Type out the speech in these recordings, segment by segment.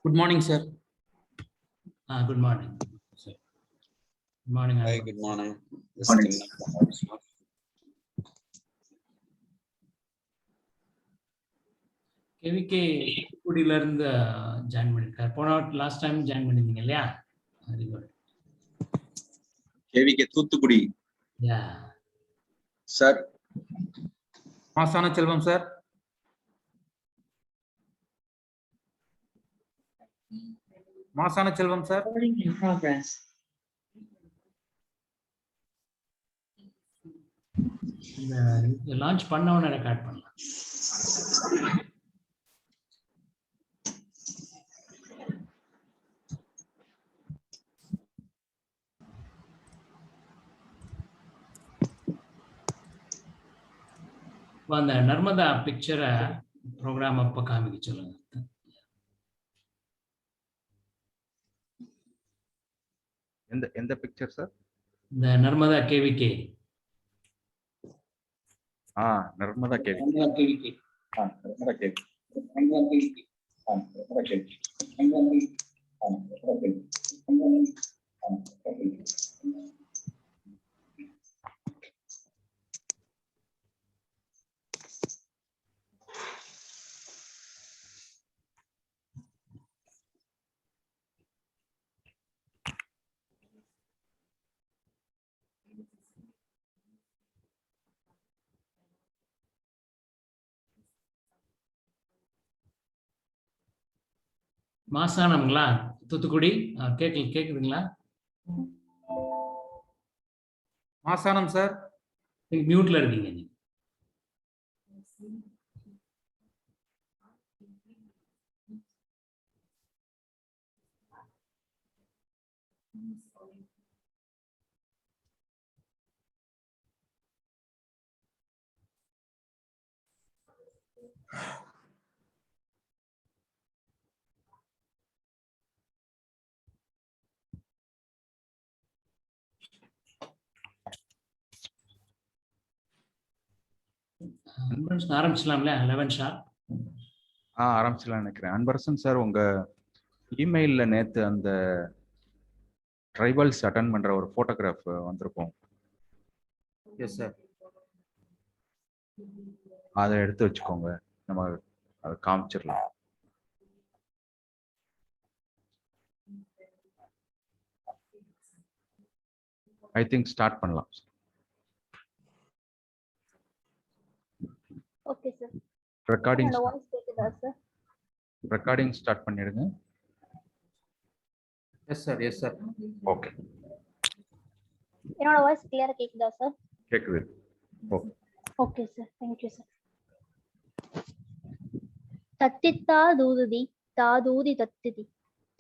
Good morning, sir. Good morning, sir. Good morning. Hi, good morning. KVK தூத்துக்குடியில இருந்து join பண்ணிருக்காரு. போன last time join பண்ணிருந்தீங்க இல்லையா? Very good. கேவிகே தூத்துக்குடி. யா. Sir. மாசான செல்வம் சார். மாசான செல்வம் சார். In progress. இந்த லான்ச் பண்ண உடனே ரெக்கார்ட் பண்ணலாம். அந்த நர்மதா பிக்சரை ப்ரோக்ராம் அப்ப காமிக்க சொல்லுங்க. எந்த பிக்சர் சார்? இந்த Narmada KVK. Narmada KV. Narmada KVK. Narmada KV. Narmada KVK. Narmada KV. Narmada KV. Narmada KV. மாசானங்களா தூத்துக்குடி? கேக்குதுங்களா? மாசானம் சார். நீங்க மியூட்ல இருக்கீங்க. நீங்க ஆரம்பிச்சலாம்ல? 11 ஷார்ப். ஆரம்பிச்சலாம் நினைக்கிறேன். அன்பரசன் சார், உங்க இமெயில்ல நேத்து அந்த ட்ரைபல்ஸ் அட்டெண்ட் பண்ற ஒரு போட்டோகிராஃப் வந்திருக்கும். Yes sir. அதை எடுத்து வச்சுக்கோங்க, நம்ம அதை காமிச்சிடலாம். ஐ திங்க் ஸ்டார்ட் பண்ணலாம். Okay sir. ரெக்கார்டிங் ஸ்டார்ட் பண்ணிடுங்க. Yes sir. Yes sir. Okay. என்னோட வாய்ஸ் கிளியரா கேக்குதா சார்? கேக்குது. Okay sir. Thank you sir. தத்தித்தா தூதுதி தாதூதி தத்திதி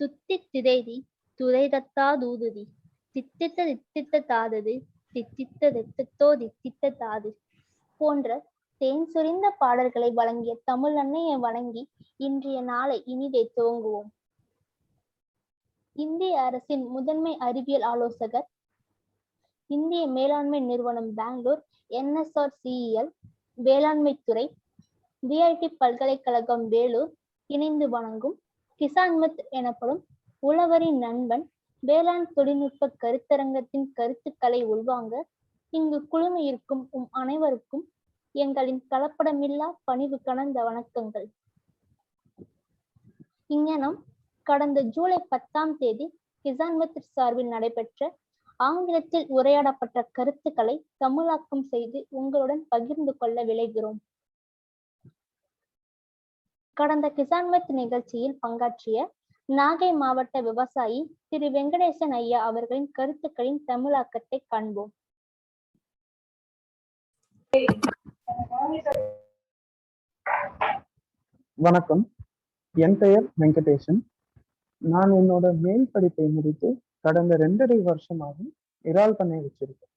துத்தித்திதைதி துதைதத்தா தூதுதி தித்தித்த தித்தித்த தாதது தித்தித்த தித்தித்தோ தித்தித்த தாது போன்ற தேன் சுரிந்த பாடல்களை வழங்கிய தமிழ் அன்னையை வணங்கி இன்றைய நாளை இனிதே துவங்குவோம். இந்திய அரசின் முதன்மை அறிவியல் ஆலோசகர், இந்திய மேலாண்மை நிறுவனம் பெங்களூர், NSRCEL வேளாண்மை துறை, VIT பல்கலைக்கழகம் வேலூர் இணைந்து வழங்கும் கிசான்மித் எனப்படும் உழவரின் நண்பன் வேளாண் தொழில்நுட்ப கருத்தரங்கத்தின் கருத்துக்களை உள்வாங்க இங்கு குழுமி இருக்கும் அனைவருக்கும் எங்களின் கலப்படமில்லா பணிவு கலந்த வணக்கங்கள். இங்ஙனம் கடந்த ஜூலை 10ஆம் தேதி கிசான்மித் சார்பில் நடைபெற்ற ஆங்கிலத்தில் உரையாடப்பட்ட கருத்துக்களை தமிழாக்கம் செய்து உங்களுடன் பகிர்ந்து கொள்ள விளைகிறோம். கடந்த கிசான்மித் நிகழ்ச்சியில் பங்காற்றிய நாகை மாவட்ட விவசாயி திரு வெங்கடேசன் ஐயா அவர்களின் கருத்துக்களின் தமிழாக்கத்தை காண்போம். வணக்கம், என் பெயர் வெங்கடேசன். நான் என்னோட மேல் படிப்பை முடித்து கடந்த 2.5 வருஷமாக இறால் பண்ணை வச்சிருக்கேன்.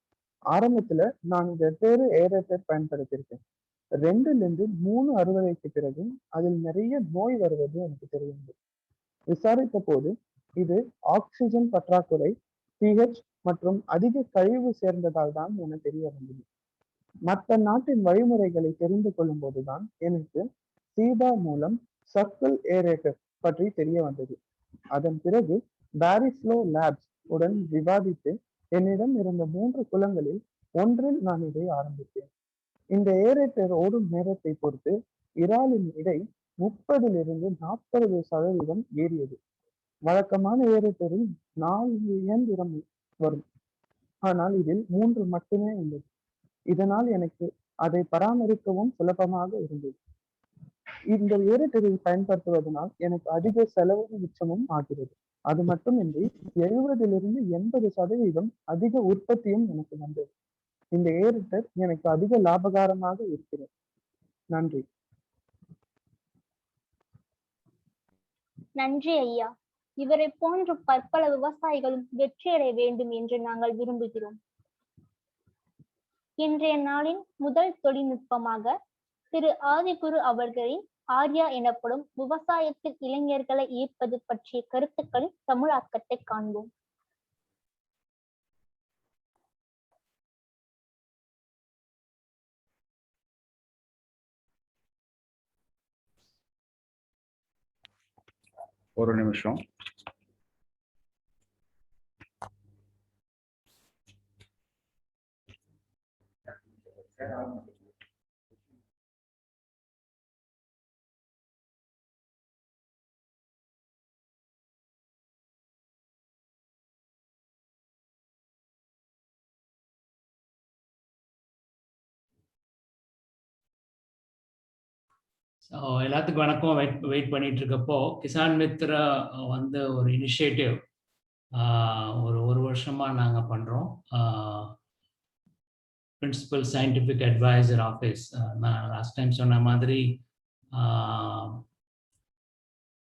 ஆரம்பத்துல நான் வெவ்வேறு ஏரேட்டர் பயன்படுத்தியிருக்கேன். 2 லிருந்து 3 அறுவடைக்கு பிறகு அதில் நிறைய நோய் வருவது எனக்கு தெரியும். விசாரித்த போது இது ஆக்சிஜன் பற்றாக்குறை, pH மற்றும் அதிக கழிவு சேர்ந்ததால் தான் என தெரிய வந்தது. மற்ற நாட்டின் வழிமுறைகளை தெரிந்து கொள்ளும் போதுதான் எனக்கு சீபா மூலம் சர்க்கிள் ஏரேட்டர் பற்றி தெரிய வந்தது. அதன் பிறகு பாரிஃப்ளோ லேப்ஸ் உடன் விவாதித்து என்னிடம் இருந்த 3 குளங்களில் ஒன்றில் நான் இதை ஆரம்பித்தேன். இந்த ஏரேட்டர் ஓடும் நேரத்தை பொறுத்து இறாலின் எடை 30 - 40% ஏறியது. வழக்கமான ஏரேட்டரில் 4 இயந்திரம் வரும், ஆனால் இதில் 3 மட்டுமே உள்ளது. இதனால் எனக்கு அதை பராமரிக்கவும் சுலபமாக இருந்தது. இந்த ஏரேட்டரை பயன்படுத்துவதனால் எனக்கு அதிக செலவும் மிச்சமும் ஆகிறது. அது மட்டுமின்றி 70 - 80% அதிக உற்பத்தியும் எனக்கு வந்தது. இந்த ஏரேட்டர் எனக்கு அதிக லாபகரமாக இருக்கிறது. நன்றி. நன்றி ஐயா. இவரை போன்ற பற்பல விவசாயிகளும் வெற்றியடைய வேண்டும் என்று நாங்கள் விரும்புகிறோம். இன்றைய நாளின் முதல் தொழில்நுட்பமாக திரு ஆதிகுரு அவர்களின் ஆர்யா எனப்படும் விவசாயத்தில் இளைஞர்களை ஈர்ப்பது பற்றிய கருத்துக்களின் தமிழாக்கத்தை காண்போம். ஒரு நிமிஷம். எல்லாத்துக்கும் வணக்கம். வெயிட் பண்ணிட்டு இருக்கப்போ கிசான் மித்ரா வந்து ஒரு இனிஷியேட்டிவ் ஒரு வருஷமா நாங்கள் பண்றோம். பிரின்சிபல் சயின்டிஃபிக் அட்வைசர் ஆஃபீஸ், நான் லாஸ்ட் டைம் சொன்ன மாதிரி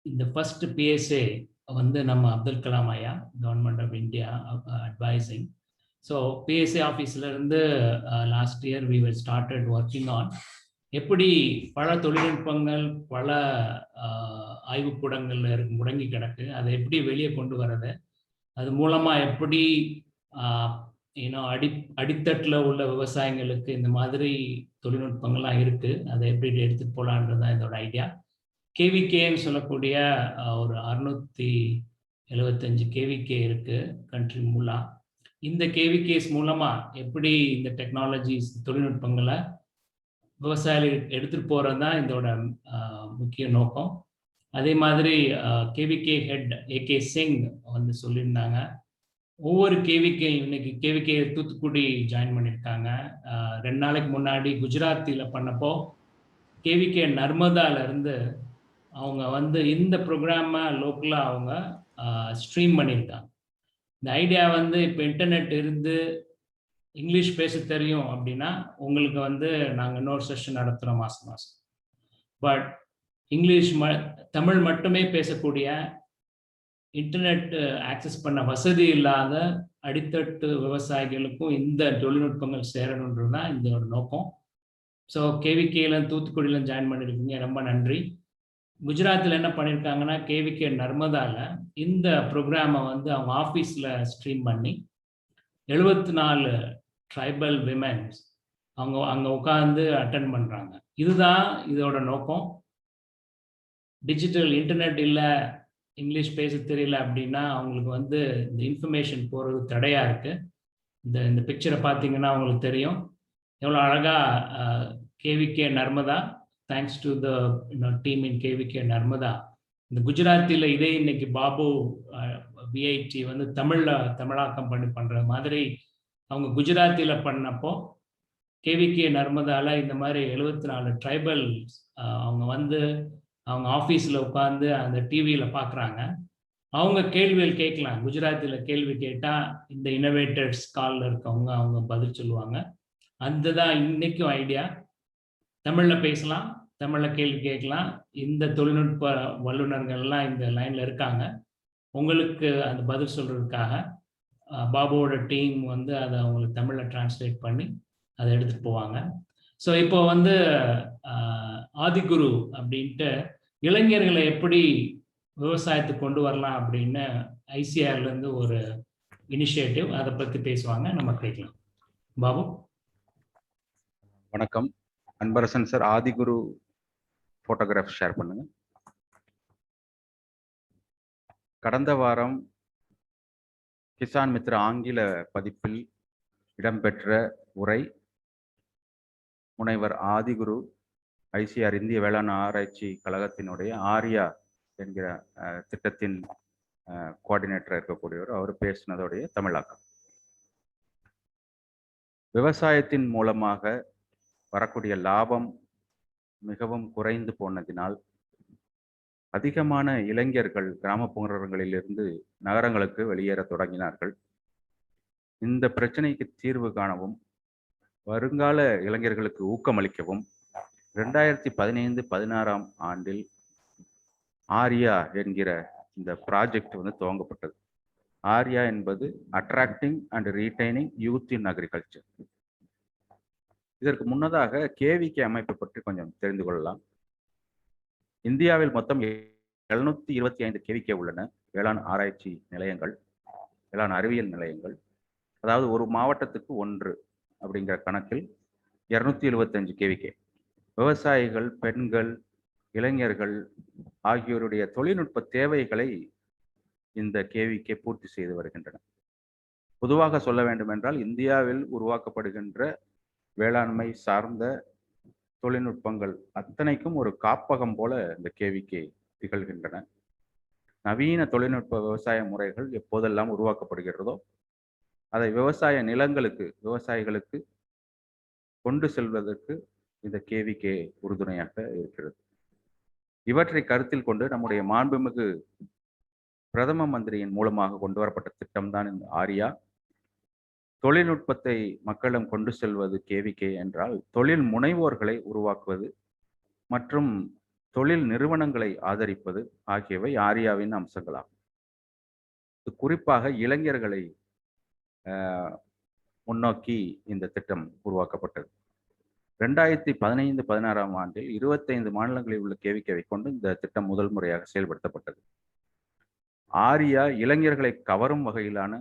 இந்த ஃபர்ஸ்ட் PSA வந்து நம்ம அப்துல் கலாம் ஐயா, government of India advising. So PSA ஆஃபீஸ்ல இருந்து last year we were started working on எப்படி பல தொழில்நுட்பங்கள் பல ஆய்வுக்கூடங்கள்ல முடங்கி கிடக்கு, அதை எப்படி வெளியே கொண்டு வர்றது, அது மூலமா எப்படி அடித்தட்டில் உள்ள விவசாயிகளுக்கு இந்த மாதிரி தொழில்நுட்பங்கள்லாம் இருக்கு, அதை எப்படி எடுத்துட்டு போகலான்றதுதான் இதோட ஐடியா. KVKன்னு சொல்லக்கூடிய ஒரு 675 KVK இருக்கு கண்ட்ரி மூலா. இந்த KVKs மூலமா எப்படி இந்த டெக்னாலஜிஸ் தொழில்நுட்பங்களை விவசாயிகள் எடுத்துட்டு போறது தான் இதோட முக்கிய நோக்கம். அதே மாதிரி KVK ஹெட் AK சிங் வந்து சொல்லியிருந்தாங்க, ஒவ்வொரு KVK இன்னைக்கு KVK தூத்துக்குடி ஜாயின் பண்ணியிருக்காங்க. 2 நாளைக்கு முன்னாடி குஜராத்தில் பண்ணப்போ KVK நர்மதால இருந்து அவங்க வந்து இந்த ப்ரோக்ராமை லோக்கலாக அவங்க ஸ்ட்ரீம் பண்ணியிருக்காங்க. இந்த ஐடியா வந்து இப்போ இன்டர்நெட் இருந்து இங்கிலீஷ் பேச தெரியும் அப்படின்னா உங்களுக்கு வந்து நாங்கள் இன்னொரு செஷன் நடத்துகிறோம் மாதம். பட் இங்கிலீஷ் தமிழ் மட்டுமே பேசக்கூடிய, இன்டர்நெட் ஆக்சஸ் பண்ண வசதி இல்லாத அடித்தட்டு விவசாயிகளுக்கும் இந்த தொழில்நுட்பங்கள் சேரணுன்றது தான் இதோட நோக்கம். ஸோ KVKல தூத்துக்குடியில ஜாயின் பண்ணியிருக்கீங்க, ரொம்ப நன்றி. குஜராத்தில் என்ன பண்ணியிருக்காங்கன்னா KVK நர்மதால இந்த ப்ரோக்ராமை வந்து அவங்க ஆஃபீஸில் ஸ்ட்ரீம் பண்ணி 74 ட்ரைபல் விமென்ஸ் அவங்க அங்கே உட்காந்து அட்டன் பண்ணுறாங்க. இதுதான் இதோட நோக்கம். டிஜிட்டல் இன்டர்நெட் இல்லை, இங்கிலீஷ் பேச தெரியல அப்படின்னா அவங்களுக்கு வந்து இந்த இன்ஃபர்மேஷன் போகிறது தடையாக இருக்குது. இந்த பிக்சரை பார்த்தீங்கன்னா அவங்களுக்கு தெரியும் எவ்வளோ அழகாக KVK Narmada, thanks to the team in KVK Narmada. இந்த குஜராத்தில் இதே இன்னைக்கு பாபு VIT வந்து தமிழாக்கம் பண்ணுற மாதிரி அவங்க குஜராத்தில் பண்ணப்போ KVK நர்மதால இந்த மாதிரி 74 ட்ரைபல் அவங்க வந்து அவங்க ஆஃபீஸில் உட்காந்து அந்த டிவியில் பார்க்குறாங்க. அவங்க கேள்விகள் கேட்கலாம். குஜராத்தில் கேள்வி கேட்டால் இந்த இன்னோவேட்டர்ஸ் காலில் இருக்கவங்க அவங்க பதில் சொல்லுவாங்க. அந்த தான் இன்னைக்கும் ஐடியா. தமிழில் பேசலாம், தமிழில் கேள்வி கேட்கலாம். இந்த தொழில்நுட்ப வல்லுநர்கள்லாம் இந்த லைனில் இருக்காங்க. உங்களுக்கு அந்த பதில் சொல்கிறதுக்காக பாபுவோட டீம் வந்து அதை அவங்களுக்கு தமிழில் டிரான்ஸ்லேட் பண்ணி அதை எடுத்துகிட்டு போவாங்க. ஸோ இப்போ வந்து ஆதிகுரு அப்படின்ட்டு இளைஞர்களை எப்படி விவசாயத்துக்கு கொண்டு வரலாம் அப்படின்னு ஐசிஆர்லேருந்து ஒரு இனிஷியேட்டிவ், அதை பற்றி பேசுவாங்க, நம்ம கேட்கலாம். பாபு. வணக்கம் அன்பரசன் சார். ஆதிகுரு போட்டோகிராஃப் ஷேர் பண்ணுங்க. கடந்த வாரம் கிசான் மித்ரா ஆங்கில பதிப்பில் இடம்பெற்ற உரை முனைவர் ஆதிகுரு ஐசிஆர் இந்திய வேளாண் ஆராய்ச்சி கழகத்தினுடைய ஆர்யா என்கிற திட்டத்தின் கோஆர்டினேட்டராக இருக்கக்கூடியவர், அவர் பேசினதோடைய தமிழாக்கம். விவசாயத்தின் மூலமாக வரக்கூடிய லாபம் மிகவும் குறைந்து போனதினால் அதிகமான இளைஞர்கள் கிராமப்புறங்களிலிருந்து நகரங்களுக்கு வெளியேற தொடங்கினார்கள். இந்த பிரச்சனைக்கு தீர்வு காணவும் வருங்கால இளைஞர்களுக்கு ஊக்கமளிக்கவும் 2015-16 ஆண்டில் ஆர்யா என்கிற இந்த ப்ராஜெக்ட் துவங்கப்பட்டது. ஆர்யா என்பது attracting and retaining youth in agriculture. இதற்கு முன்னதாக கேவிகே அமைப்பை பற்றி கொஞ்சம் தெரிந்து கொள்ளலாம். இந்தியாவில் மொத்தம் 725 கேவிகே உள்ளன. வேளாண் ஆராய்ச்சி நிலையங்கள், வேளாண் அறிவியல் நிலையங்கள். அதாவது ஒரு மாவட்டத்துக்கு 1 அப்படிங்கிற கணக்கில் 275 கேவிகே. விவசாயிகள், பெண்கள், இளைஞர்கள் ஆகியோருடைய தொழில்நுட்ப தேவைகளை இந்த கேவிகே பூர்த்தி செய்து வருகின்றன. பொதுவாக சொல்ல வேண்டும் என்றால், இந்தியாவில் உருவாக்கப்படுகின்ற வேளாண்மை சார்ந்த தொழில்நுட்பங்கள் அத்தனைக்கும் ஒரு காப்பகம் போல இந்த கேவிகே திகழ்கின்றன. நவீன தொழில்நுட்ப விவசாய முறைகள் எப்போதெல்லாம் உருவாக்கப்படுகிறதோ அதை விவசாய நிலங்களுக்கு, விவசாயிகளுக்கு கொண்டு செல்வதற்கு இந்த கேவிகே உறுதுணையாக இருக்கிறது. இவற்றை கருத்தில் கொண்டு நம்முடைய மாண்புமிகு பிரதம மந்திரியின் மூலமாக கொண்டு வரப்பட்ட திட்டம்தான் இந்த ஆர்யா. தொழில்நுட்பத்தை மக்களிடம் கொண்டு செல்வது கேவிகே என்றால், தொழில் முனைவோர்களை உருவாக்குவது மற்றும் தொழில் நிறுவனங்களை ஆதரிப்பது ஆகியவை ஆர்யாவின் அம்சங்களாகும். குறிப்பாக இளைஞர்களை முன்னோக்கி இந்த திட்டம் உருவாக்கப்பட்டது. 2015-16 ஆண்டில் 25 மாநிலங்களில் உள்ள கேவிகேவை கொண்டு இந்த திட்டம் முதல் முறையாக செயல்படுத்தப்பட்டது. ஆர்யா இளைஞர்களை கவரும் வகையிலான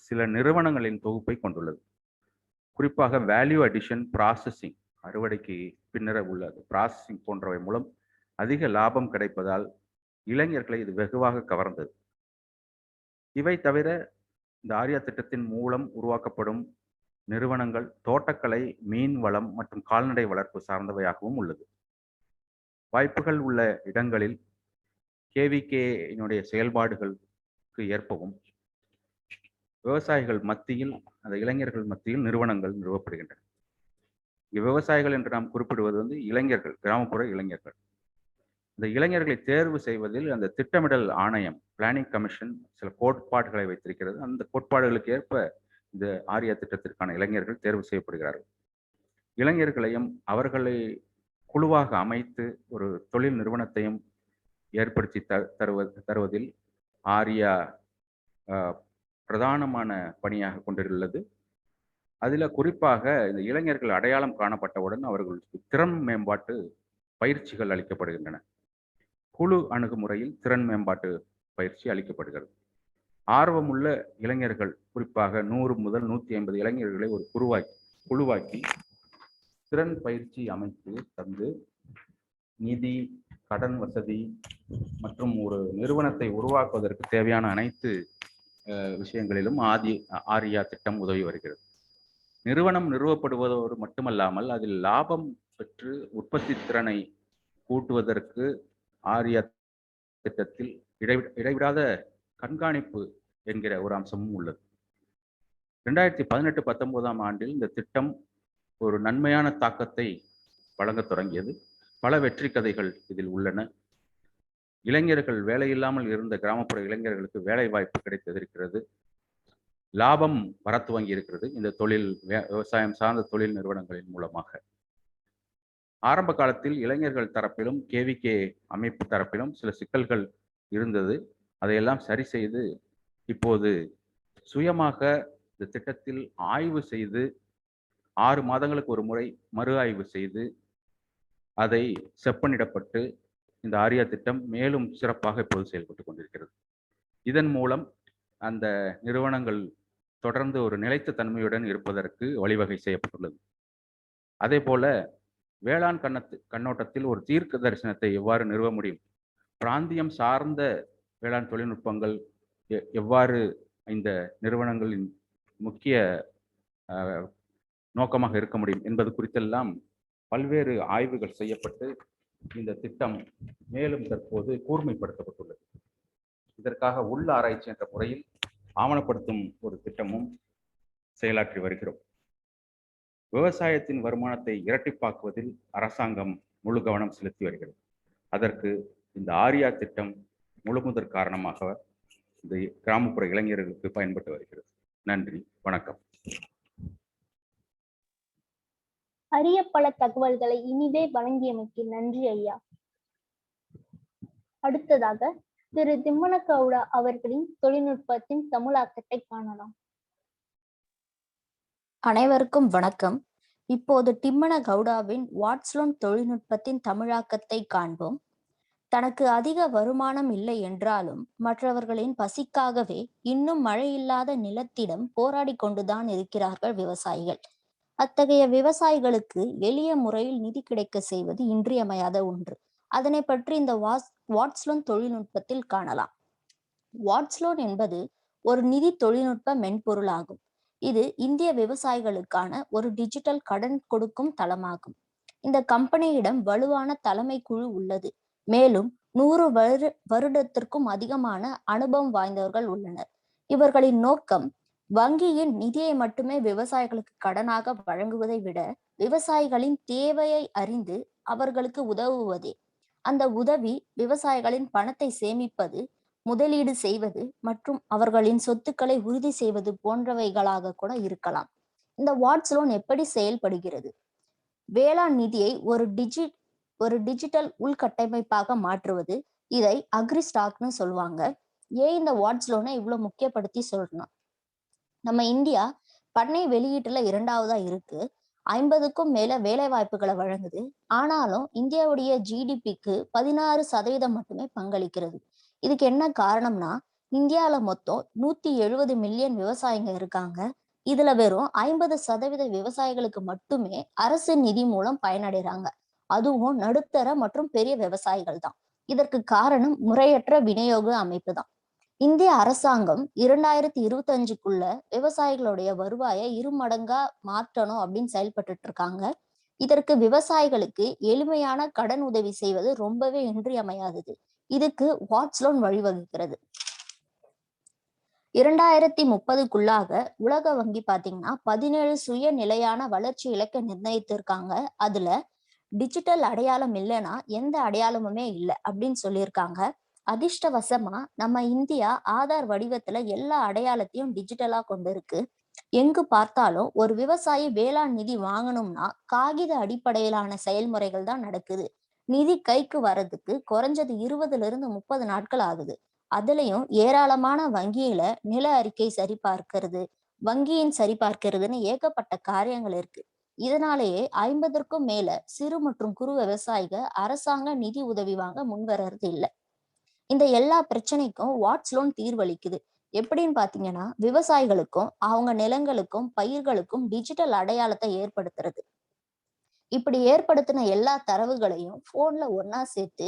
சில நிறுவனங்களின் தொகுப்பை கொண்டுள்ளது. குறிப்பாக வேல்யூ அடிஷன், ப்ராசஸிங், அறுவடைக்கு பின்னர உள்ள ப்ராசஸிங் போன்றவை மூலம் அதிக லாபம் கிடைப்பதால் இளைஞர்களை இது வெகுவாக கவர்ந்தது. இவை தவிர இந்த ஆர்யா திட்டத்தின் மூலம் உருவாக்கப்படும் நிறுவனங்கள் தோட்டக்கலை, மீன் வளம் மற்றும் கால்நடை வளர்ப்பு சார்ந்தவையாகவும் உள்ளது. வாய்ப்புகள் உள்ள இடங்களில் கேவிகேயினுடைய செயல்பாடுகளுக்கு ஏற்பவும் விவசாயிகள் மத்தியில், அந்த இளைஞர்கள் மத்தியில் நிறுவனங்கள் நிறுவப்படுகின்றன. இங்கு விவசாயிகள் என்று நாம் குறிப்பிடுவது இளைஞர்கள், கிராமப்புற இளைஞர்கள். இந்த இளைஞர்களை தேர்வு செய்வதில் அந்த திட்டமிடல் ஆணையம், பிளானிங் கமிஷன் சில கோட்பாடுகளை வைத்திருக்கிறது. அந்த கோட்பாடுகளுக்கு ஏற்ப இந்த ஆர்யா திட்டத்திற்கான இளைஞர்கள் தேர்வு செய்யப்படுகிறார்கள். இளைஞர்களையும் அவர்களை குழுவாக அமைத்து ஒரு தொழில் நிறுவனத்தையும் ஏற்படுத்தி தருவதில் ஆர்யா பிரதானமான பணியாக கொண்டுள்ளது. அதில் குறிப்பாக இந்த இளைஞர்கள் அடையாளம் காணப்பட்டவுடன் அவர்களுக்கு திறன் மேம்பாட்டு பயிற்சிகள் அளிக்கப்படுகின்றன. குழு அணுகுமுறையில் திறன் மேம்பாட்டு பயிற்சி அளிக்கப்படுகிறது. ஆர்வமுள்ள இளைஞர்கள், குறிப்பாக 100 முதல் 150 இளைஞர்களை ஒரு குழுவாக்கி திறன் பயிற்சி அமைத்து தந்து நிதி, கடன் வசதி மற்றும் ஒரு நிறுவனத்தை உருவாக்குவதற்கு தேவையான அனைத்து விஷயங்களிலும் ஆர்யா திட்டம் உதவி வருகிறது. நிறுவனம் நிறுவப்படுவதோடு மட்டுமல்லாமல் அதில் லாபம் பெற்று உற்பத்தி திறனை கூட்டுவதற்கு ஆர்யா திட்டத்தில் இடைவிடாத கண்காணிப்பு என்கிற ஒரு அம்சமும் உள்ளது. 2018-19 ஆண்டில் இந்த திட்டம் ஒரு நன்மையான தாக்கத்தை வழங்க தொடங்கியது. பல வெற்றி கதைகள் இதில் உள்ளன. இளைஞர்கள், வேலையில்லாமல் இருந்த கிராமப்புற இளைஞர்களுக்கு வேலை வாய்ப்பு கிடைத்திருக்கிறது. லாபம் வர துவங்கி இருக்கிறது இந்த விவசாயம் சார்ந்த தொழில் நிறுவனங்களின் மூலமாக. ஆரம்ப காலத்தில் இளைஞர்கள் தரப்பிலும் கேவிகே அமைப்பு தரப்பிலும் சில சிக்கல்கள் இருந்தது. அதையெல்லாம் சரி செய்து இப்போது சுயமாக இந்த திட்டத்தில் ஆய்வு செய்து 6 மாதங்களுக்கு ஒரு முறை மறு ஆய்வு செய்து அதை செப்பனிடப்பட்டு இந்த ஆரியா திட்டம் மேலும் சிறப்பாக இப்போது செயல்பட்டு கொண்டிருக்கிறது. இதன் மூலம் அந்த நிறுவனங்கள் தொடர்ந்து ஒரு நிலைத்த தன்மையுடன் இருப்பதற்கு வழிவகை செய்யப்பட்டுள்ளது. அதே போல வேளாண் கண்ணோட்டத்தில் ஒரு தீர்க்க தரிசனத்தை எவ்வாறு நிறுவ முடியும், பிராந்தியம் சார்ந்த வேளாண் தொழில்நுட்பங்கள் எவ்வாறு இந்த நிறுவனங்களின் முக்கிய நோக்கமாக இருக்க முடியும் என்பது குறித்தெல்லாம் பல்வேறு ஆய்வுகள் செய்யப்பட்டு இந்த திட்டம் மேலும் தற்போது கூர்மைப்படுத்தப்பட்டுள்ளது. இதற்காக உள் ஆராய்ச்சி என்ற முறையில் ஆவணப்படுத்தும் ஒரு திட்டமும் செயலாற்றி வருகிறோம். விவசாயத்தின் வருமானத்தை இரட்டிப்பாக்குவதில் அரசாங்கம் முழு கவனம் செலுத்தி வருகிறது. அதற்கு இந்த ஆரியா திட்டம் முழுமுதற் காரணமாக இந்த கிராமப்புற இளைஞர்களுக்கு பயன்பட்டு வருகிறது. நன்றி, வணக்கம். அரிய பல தகவல்களை இனிதே வழங்கியமைக்கு நன்றி ஐயா. அடுத்ததாக திரு திம்மன கவுடா அவர்களின் தொழில்நுட்பத்தின் தமிழாக்கத்தை காணலாம். அனைவருக்கும் வணக்கம். இப்போது டிம்மன கவுடாவின் வாட்ஸ்லோன் தொழில்நுட்பத்தின் தமிழாக்கத்தை காண்போம். தனக்கு அதிக வருமானம் இல்லை என்றாலும் மற்றவர்களின் பசிக்காகவே இன்னும் மழையில்லாத நிலத்திடம் போராடி கொண்டுதான் இருக்கிறார்கள் விவசாயிகள். அத்தகைய விவசாயிகளுக்கு எளிய முறையில் நிதி கிடைக்க செய்வது இன்றியமையாத ஒன்று. அதனை பற்றி இந்த வாட்ஸ்லோன் தொழில்நுட்பத்தில் காணலாம். வாட்ஸ்லோன் என்பது ஒரு நிதி தொழில்நுட்ப மென்பொருளாகும். இது இந்திய விவசாயிகளுக்கான ஒரு டிஜிட்டல் கடன் கொடுக்கும் தளமாகும். இந்த கம்பெனியிடம் வலுவான தலைமை குழு உள்ளது. மேலும் 100 வருடத்திற்கும் அதிகமான அனுபவம் வாய்ந்தவர்கள் உள்ளனர். இவர்களின் நோக்கம் வங்கியின் நிதியை மட்டுமே விவசாயிகளுக்கு கடனாக வழங்குவதை விட விவசாயிகளின் தேவையை அறிந்து அவர்களுக்கு உதவுவதே. அந்த உதவி விவசாயிகளின் பணத்தை சேமிப்பது, முதலீடு செய்வது மற்றும் அவர்களின் சொத்துக்களை உறுதி செய்வது போன்றவைகளாக கூட இருக்கலாம். இந்த வாட்ஸ்லோன் எப்படி செயல்படுகிறது? வேளாண் நிதியை ஒரு டிஜிட்டல் உள்கட்டமைப்பாக மாற்றுவது. இதை அக்ரி ஸ்டாக்னு சொல்லுவாங்க. ஏன் இந்த வாட்ஸ்லோனை இவ்வளவு முக்கியப்படுத்தி சொல்லணும்? நம்ம இந்தியா பண்ணை வெளியீட்டுல 2வதா இருக்கு. 50க்கும் மேல வேலை வாய்ப்புகளை வழங்குது. ஆனாலும் இந்தியாவுடைய ஜிடிபிக்கு 16% மட்டுமே பங்களிக்கிறது. இதுக்கு என்ன காரணம்னா, இந்தியாவில மொத்தம் 170 மில்லியன் விவசாயிங்க இருக்காங்க. இதுல வெறும் 50% விவசாயிகளுக்கு மட்டுமே அரசு நிதி மூலம் பயனடைறாங்க. அதுவும் நடுத்தர மற்றும் பெரிய விவசாயிகள் தான். இதற்கு காரணம் முறையற்ற விநியோக அமைப்பு தான். இந்திய அரசாங்கம் 2025க்குள்ள விவசாயிகளுடைய வருவாயை 2 மடங்கா மாற்றணும் அப்படின்னு செயல்பட்டு இருக்காங்க. இதற்கு விவசாயிகளுக்கு எளிமையான கடன் உதவி செய்வது ரொம்பவே இன்றியமையாதது. இதுக்கு வாட்ஸ்லோன் வழிவகுக்கிறது. 2030க்குள்ளாக உலக வங்கி பாத்தீங்கன்னா 17 சுய நிலையான வளர்ச்சி இலக்கை நிர்ணயித்திருக்காங்க. அதுல டிஜிட்டல் அடையாளம் இல்லைன்னா எந்த அடையாளமுமே இல்லை அப்படின்னு சொல்லியிருக்காங்க. அதிர்ஷ்டவசமா நம்ம இந்தியா ஆதார் வடிவத்துல எல்லா அடையாளத்தையும் டிஜிட்டலா கொண்டு இருக்கு. எங்கு பார்த்தாலும் ஒரு விவசாயி வேளாண் நிதி வாங்கணும்னா காகித அடிப்படையிலான செயல்முறைகள் தான் நடக்குது. நிதி கைக்கு வர்றதுக்கு குறைஞ்சது 20 to 30 நாட்கள் ஆகுது. அதுலயும் ஏராளமான வங்கியில நில அறிக்கை சரிபார்க்கிறது, வங்கியின் சரிபார்க்கிறதுன்னு ஏகப்பட்ட காரியங்கள் இருக்கு. இதனாலேயே 50க்கும் மேல சிறு மற்றும் குறு விவசாயிகள் அரசாங்க நிதி உதவி வாங்க முன்வர்றது இல்லை. இந்த எல்லா பிரச்சனைக்கும் வாட்ஸ்லோன் தீர்வளிக்குது. எப்படின்னு பாத்தீங்கன்னா, விவசாயிகளுக்கும் அவங்க நிலங்களுக்கும் பயிர்களுக்கும் டிஜிட்டல் அடையாளத்தை ஏற்படுத்துறது. இப்படி ஏற்படுத்தின எல்லா தரவுகளையும் போன்ல ஒன்னா சேர்த்து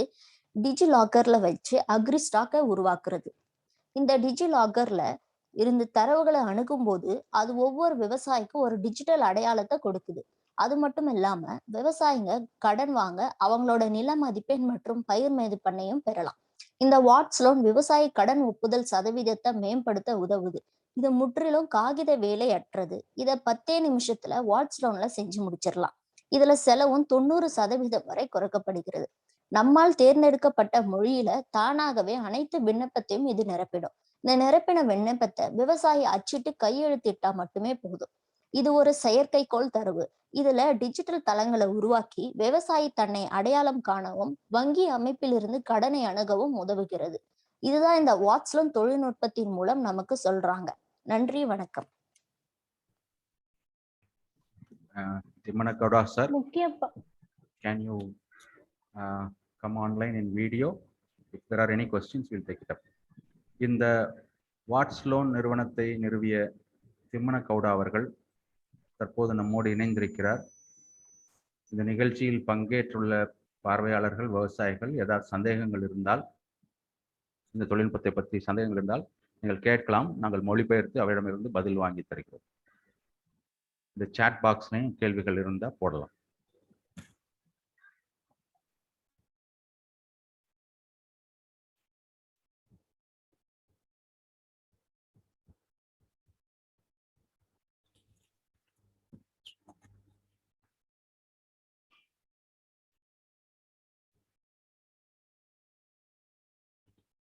டிஜிலாக்கர்ல வச்சு அக்ரி ஸ்டாக்கை உருவாக்குறது. இந்த டிஜிலாக்கர்ல இருந்து தரவுகளை அணுகும் போது அது ஒவ்வொரு விவசாயிக்கும் ஒரு டிஜிட்டல் அடையாளத்தை கொடுக்குது. அது மட்டும் இல்லாம விவசாயிங்க கடன் வாங்க அவங்களோட நில மதிப்பெண் மற்றும் பயிர் மதிப்பெண்ணையும் பெறலாம். இந்த வாட்ஸ்லோன் விவசாய கடன் ஒப்புதல் சதவீதத்தை மேம்படுத்த உதவுது. இது முற்றிலும் காகித வேலை அற்றது. இதை 10 நிமிஷத்துல வாட்ஸ்லோன்ல செஞ்சு முடிச்சிடலாம். இதுல செலவும் 90% வரை குறைக்கப்படுகிறது. நம்மால் தேர்ந்தெடுக்கப்பட்ட மொழியில தானாகவே அனைத்து விண்ணப்பத்தையும் இது நிரப்பிடும். இந்த நிரப்பின விண்ணப்பத்தை விவசாயி அச்சிட்டு கையெழுத்திட்டா மட்டுமே போதும். இது ஒரு செயற்கைக்கோள் தரவு. இதுல டிஜிட்டல் தளங்களை உருவாக்கி விவசாயி தன்னை அடையாளம் காணவும் வங்கி அமைப்பிலிருந்து கடனை அணுகவும் உதவுகிறது. இதுதான் இந்த வாட்ஸ்லோன் தொழில்நுட்பத்தின் மூலம் நமக்கு சொல்றாங்க. நன்றி, வணக்கம். Timana Gowda sir, முக்கிய can you come online in video. If there are any questions, we'll take it up. இந்த வாட்ஸ் லோன் நிறுவனத்தை நிறுவிய திம்மன கவுடா அவர்கள் தற்போது நம்மோடு இணைந்திருக்கிறார். இந்த நிகழ்ச்சியில் பங்கேற்றுள்ள பார்வையாளர்கள், விவசாயிகள் ஏதாவது சந்தேகங்கள் இருந்தால், இந்த தொழில்நுட்பத்தை பற்றி சந்தேகங்கள் இருந்தால் நீங்கள் கேட்கலாம். நாங்கள் மொழிபெயர்த்து அவரிடமிருந்து பதில் வாங்கி தருகிறோம். இந்த சாட் பாக்ஸ்லையும் கேள்விகள் இருந்தால் போடலாம்.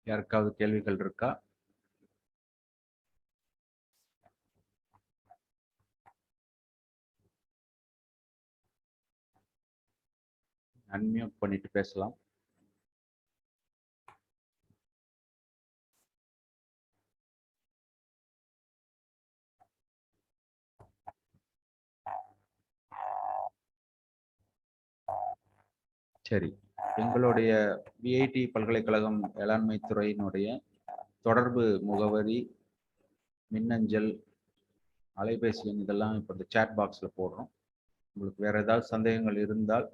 யாருக்காவது கேள்விகள் இருக்கா? அன்மியூட் பண்ணிட்டு பேசலாம். சரி, எங்களுடைய விஐடி பல்கலைக்கழகம் வேளாண்மை துறையினுடைய தொடர்பு முகவரி, மின்னஞ்சல், அலைபேசி எண் இதெல்லாம் இப்போ இந்த சாட் பாக்ஸில் போடுறோம். உங்களுக்கு வேற ஏதாவது சந்தேகங்கள் இருந்தால்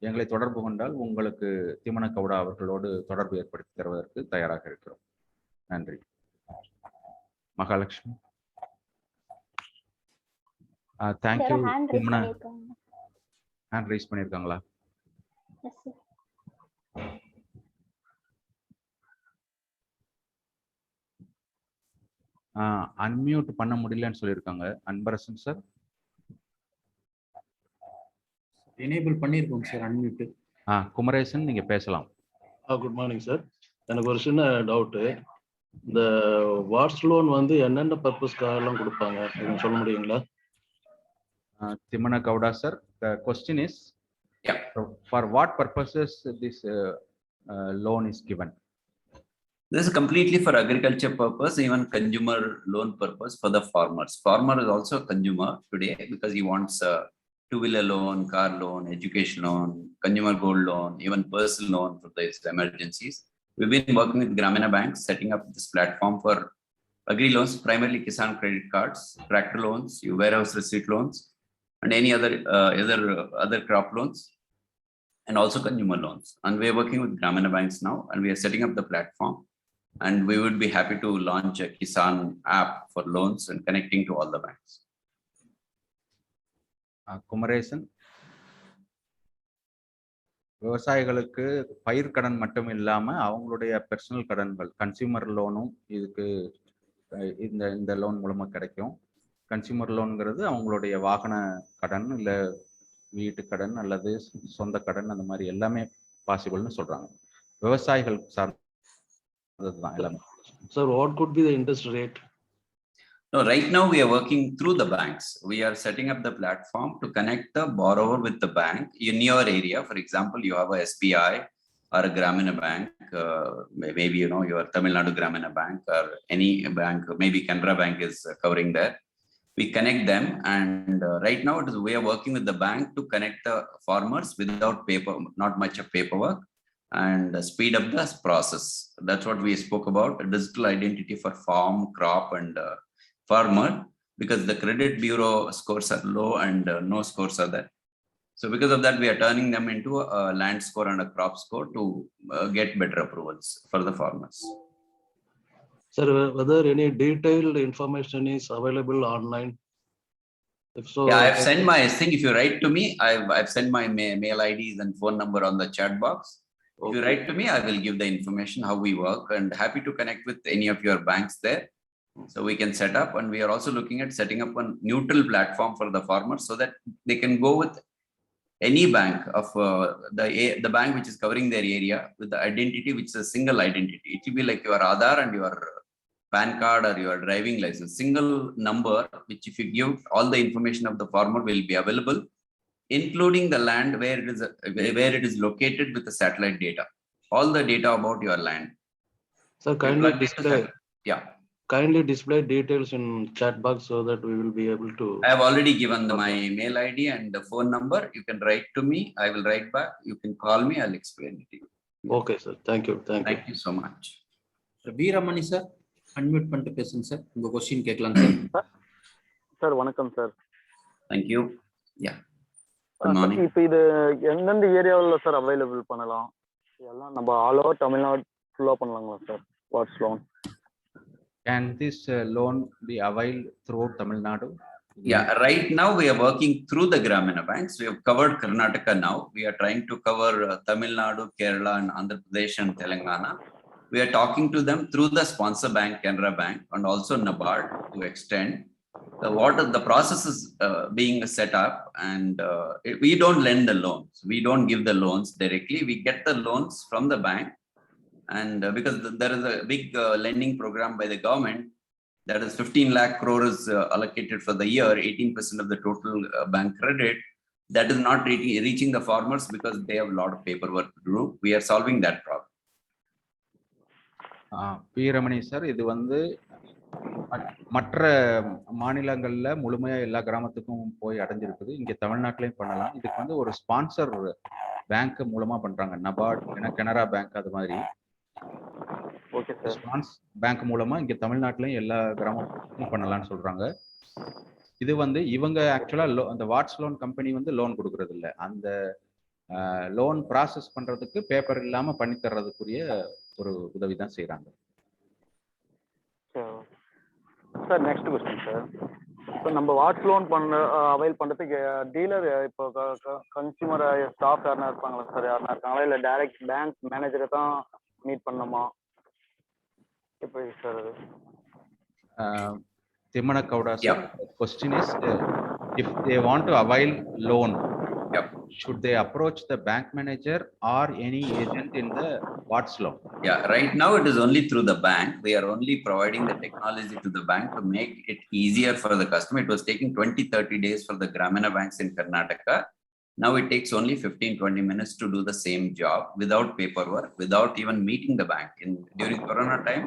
எங்களை தொடர்பு கொண்டால் உங்களுக்கு திம்மன கவுடா அவர்களோடு தொடர்பு ஏற்படுத்தி தருவதற்கு தயாராக இருக்கிறோம். நன்றி. Mahalakshmi. Thank you. Thimmana hand raise பண்ணியிருக்காங்களா? அன்மியூட் பண்ண முடியலன்னு சொல்லியிருக்காங்க. அன்பரசன் சார். எனேபிள் பண்ணியிருக்கோங்க சார் அன்மியூட். குமரேசன் நீங்க பேசலாம். Good morning sir. எனக்கு ஒரு சின்ன டவுட்டு. இந்த வாட்ஸ் லோன் வந்து என்னென்ன பர்பஸ்க்காக எல்லாம் கொடுப்பாங்க சொல்ல முடியுங்களா? Thimmana Gowda sir, the question is for what purposes this loan is given? This is completely for agriculture purpose, even consumer loan purpose for the farmers. Farmer is also a consumer today because he wants a two-wheeler loan, car loan, education loan, consumer gold loan, even personal loan for these emergencies. We've been working with Gramina Bank, setting up this platform for agri loans, primarily Kisan credit cards, tractor loans, warehouse receipt loans, and any other crop loans, and also consumer loans. And we are working with Gramina Banks now, and we are setting up the platform. And we would be happy to launch a Kisan app for loans and connecting to all the banks. Kumaresan, விவசாயிகளுக்கு பயிர் கடன் மட்டும் இல்லாம அவங்களுடைய personal கடன்கள், consumer லோனும் இதுக்கு இந்த loan மூலமா கிடைக்கும். கன்சியூமர் லோன்ங்கிறது அவங்களுடைய வாகன கடன், இல்லை வீட்டு கடன் அல்லது சொந்த கடன், அந்த மாதிரி எல்லாமே பாசிபிள்னு சொல்றாங்க. விவசாயிகள் சார்ந்ததுதான் எல்லாமே. Sir, what could be the interest rate? No, right now we are working through the banks. We are setting up the platform to connect the borrower with the bank in your area. For example, you have a SBI or a Gramina Bank, maybe your Tamil Nadu Gramina Bank or any bank, maybe Canara Bank is covering there. We connect them, and right now we are working with the bank to connect the farmers without not much of paperwork, and speed up the process. That's what we spoke about, a digital identity for farm, crop, and farmer, because the credit bureau scores are low and no scores are there. So because of that, we are turning them into a land score and a crop score to get better approvals for the farmers. Sir, whether any detailed information is available online? If so, yeah, I've sent my thing. If you write to me, I've sent my mail IDs and phone number on the chat box. If you write to me, I will give the information how we work, and happy to connect with any of your banks there. So we can set up, and we are also looking at setting up a neutral platform for the farmers so that they can go with any bank of the bank which is covering their area with the identity, which is a single identity. It will be like your Aadhaar and your PAN card or your driving license, single number, which if you give, all the information of the farmer will be available, including the land where it is located with the satellite data, all the data about your land. Sir, kindly display. Yeah. kindly display details in chat box so that we will be able to. I have already given my mail ID and the phone number. You can write to me. I will write back. You can call me. I'll explain it to you. Okay, sir. Thank you. Thank you. Thank you so much. Veeramani sir unmute பண்ணிட்டு பேசுங்க sir. உங்க question கேட்கலாம் sir. Sir வணக்கம் sir. Thank you. Yeah. Good morning. இப்போ இது எந்தெந்த ஏரியாவில் sir available பண்ணலாம்? எல்லாம் நம்ம ஆல் ஓவர் தமிழ்நாடு ஃபுல்லா பண்ணலாங்களா sir what's loan? Can this loan be availed throughout Tamil Nadu? Yeah, right now we are working through the Gramina banks. We have covered Karnataka now. We are trying to cover Tamil Nadu, Kerala and Andhra Pradesh and Telangana. We are talking to them through the sponsor bank, Canara Bank, and also NABARD to extend. The process is being set up, and we don't lend the loans. We don't give the loans directly. We get the loans from the bank. And because there is a big lending program by the government, that is 15 lakh crore is allocated for the year, 18% of the total bank credit. That is not reaching the farmers because they have a lot of paperwork to do. We are solving that problem. Veeramani sir, இது வந்து மற்ற மாநிலங்கள்ல முழுமையா எல்லா கிராமத்துக்கும் போய் அடைஞ்சிருக்குது. இங்க தமிழ்நாட்டிலையும் பண்ணலாம். இதுக்கு வந்து ஒரு ஸ்பான்சர் பேங்க் மூலமா பண்றாங்க. நபார்ட், கனரா பேங்க், அது மாதிரி ஸ்பான்ஸ் பேங்க் மூலமா இங்க தமிழ்நாட்டிலையும் எல்லா கிராமத்துக்கும் பண்ணலாம்னு சொல்றாங்க. இது வந்து இவங்க ஆக்சுவலா அந்த வாட்ஸ் லோன் கம்பெனி வந்து லோன் கொடுக்கறது இல்லை. அந்த லோன் ப்ராசஸ் பண்றதுக்கு பேப்பர் இல்லாம பண்ணி தர்றதுக்குரிய ஒரு உதவி தான் செய்யறாங்க. சார் நெக்ஸ்ட் क्वेश्चन சார், இப்போ நம்ம வாட்ஸ் லோன் அவைல் பண்றதுக்கு டீலர் இப்போ கன்சியூமர் ஸ்டாஃப் யாருன்னா இருப்பாங்களா சார்? யாருன்னா இருக்காங்களா இல்லை டைரக்ட் பேங்க் மேனேஜரை தான் மீட் பண்ணணுமா? எப்படி சார் அது? Timana Kauda sir, question is if they want to avail loan, should they approach the bank manager or any agent in the Watts loan? Yeah, right now it is only through the bank. We are only providing the technology to the bank to make it easier for the customer. It was taking 20-30 days for the Gramina banks in Karnataka. Now it takes only 15-20 minutes to do the same job without paperwork, without even meeting the bank. During Corona time,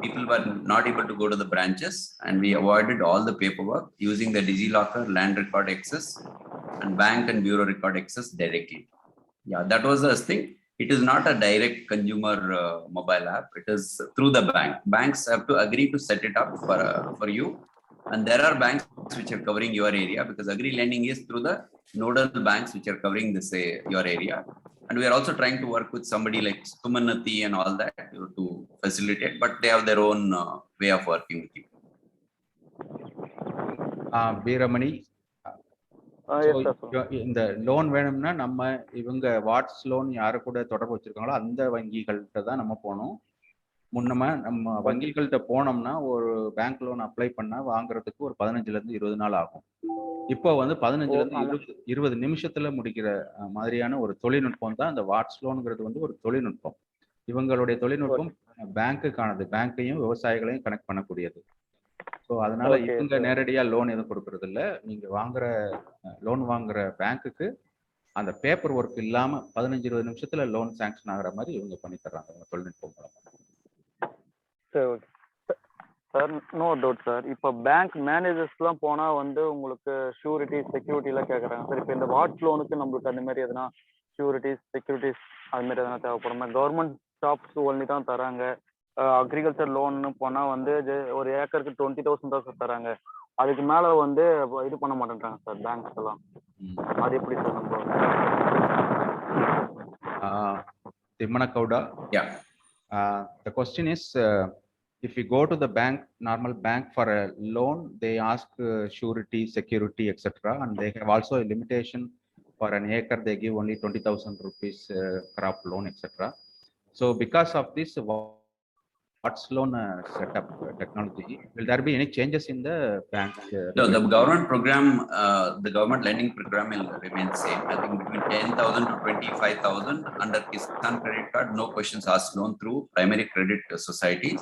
people were not able to go to the branches, and we avoided all the paperwork using the DigiLocker, land record access, and bank and bureau record access directly. Yeah, that was the thing. It is not a direct consumer mobile app. It is through the bank. Banks have to agree to set it up for you. And there are banks which are covering your area, because agri lending is through the nodal banks which are covering this your area. And we are also trying to work with somebody like Sumanati and all that to facilitate, but they have their own way of working with you. Veeramani, இந்த loan வேணும்னா நம்ம இவங்க watts loan யாரு கூட தொடர்பு வச்சிருக்காங்களோ அந்த வங்கிகள்கிட்ட தான் நம்ம போகணும். முன்னமா நம்ம வங்கிகள்கிட்ட போனோம்னா ஒரு பேங்க் லோன் அப்ளை பண்ணா வாங்குறதுக்கு ஒரு 15-20 நாள் ஆகும். இப்போ வந்து 15-20 நிமிஷத்துல முடிக்கிற மாதிரியான ஒரு தொழில்நுட்பம் தான் இந்த வாட்ஸ் லோனுங்கிறது. வந்து ஒரு தொழில்நுட்பம். இவங்களுடைய தொழில்நுட்பம் பேங்க்குக்கானது, பேங்கையும் விவசாயிகளையும் கனெக்ட் பண்ணக்கூடியது. ஸோ அதனால இவங்க நேரடியா லோன் எதுவும் கொடுக்கறது இல்லை. நீங்க லோன் வாங்குற பேங்க்குக்கு அந்த பேப்பர் ஒர்க் இல்லாம 15-20 நிமிஷத்துல லோன் சாங்ஷன் ஆகிற மாதிரி இவங்க பண்ணி தர்றாங்க தொழில்நுட்பம் மூலமா. சரி, okay sir. No doubt sir. இப்போ பேங்க் மேனேஜர்ஸ்லாம் போனால் வந்து உங்களுக்கு ஷூரிட்டி செக்யூரிட்டிலாம் கேட்குறாங்க சார். இப்போ இந்த வாட்ஸ் லோனுக்கு நம்மளுக்கு அந்த மாதிரி எதனா ஷூரிட்டிஸ் செக்யூரிட்டிஸ் அது மாதிரி எதனா தேவைப்படுமா? கவர்மெண்ட் ஸ்டாப்ஸ் ஒன்லி தான் தராங்க. அக்ரிகல்ச்சர் லோன்னு போனால் வந்து ஒரு ஏக்கருக்கு 20,000 தான் சார் தராங்க. அதுக்கு மேலே வந்து இது பண்ண மாட்டேன்றாங்க சார் பேங்க்ஸ் எல்லாம். அது எப்படி சார் நம்ம? Timana Kauda. Yeah. The question is, if you go to the bank, normal bank for a loan, they ask surety, security, etc. And they have also a limitation. For an acre, they give only 20,000 rupees crop loan, etc. So because of this Watts loan setup technology, will there be any changes in the bank? No, the government program, the government lending program will remain same. I think between 10,000 to 25,000 under Kisan credit card, no questions asked loan through primary credit societies.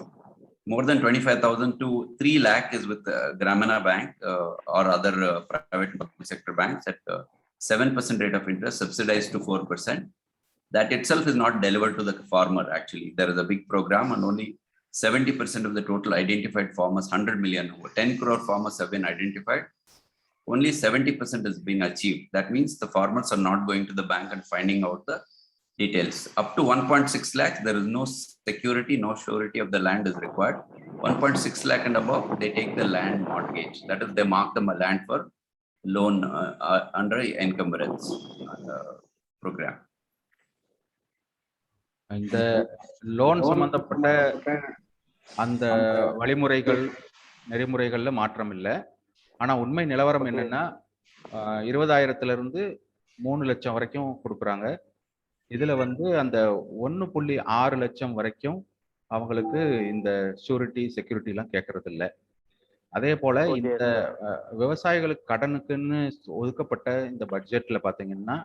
More than 25,000 to 3 lakh is with Gramina Bank or other private public sector banks at 7% rate of interest, subsidized to 4%. That itself is not delivered to the farmer. Actually, there is a big program and only 70% of the total identified farmers, 100 million, over 10 crore farmers have been identified. Only 70% is being achieved. That means the farmers are not going to the bank and finding out the details. Up to 1.6 lakh, there is no security, no surety of the land is required. 1.6 lakh and above, they take the land mortgage. That is, they mark them a land for loan under encumbrance program. இந்த loan சம்பந்தப்பட்ட அந்த வழிமுறைகள் நெறிமுறைகள்ல மாற்றம் இல்லை. ஆனா உண்மை நிலவரம் என்னன்னா 20,000 3 லட்சம் வரைக்கும் கொடுக்குறாங்க. இதுல அந்த 1.6 லட்சம் வரைக்கும் அவங்களுக்கு இந்த ஷூரிட்டி செக்யூரிட்டி எல்லாம் கேட்கறது இல்லை. அதே போல இந்த விவசாயிகளுக்கு கடனுக்குன்னு ஒதுக்கப்பட்ட இந்த பட்ஜெட்ல பாத்தீங்கன்னா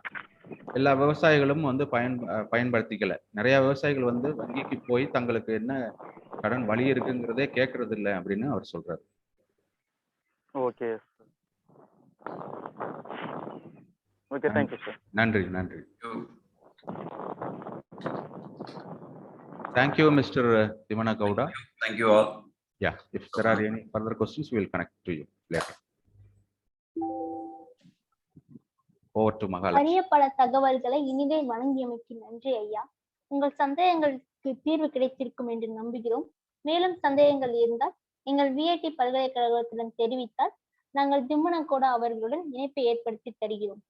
எல்லா விவசாயிகளும் பயன்படுத்திக்கல. நிறைய விவசாயிகள் வங்கிக்கு போய் தங்களுக்கு என்ன கடன் வழி இருக்குங்கிறதே கேட்கறது இல்லை அப்படின்னு அவர் சொல்றாரு. Okay okay, thank you sir. நன்றி நன்றி. Thank you, Mr. Timana Gowda. Thank you all. Yeah, if there are any further questions, we will connect to you later. Over to Mahalakshmi. அரிய பல தகவல்களை இனிதே வழங்கியமைக்கு நன்றி ஐயா. உங்கள் சந்தேகங்களுக்கு தீர்வு கிடைத்திருக்கும் என்று நம்புகிறோம். மேலும் சந்தேகங்கள் இருந்தால் எங்கள் விஐடி பல்கலைக்கழகத்துடன் தெரிவித்தால் நாங்கள் திம்மனகவுடா அவர்களுடன் இணைப்பை ஏற்படுத்தி தருகிறோம்.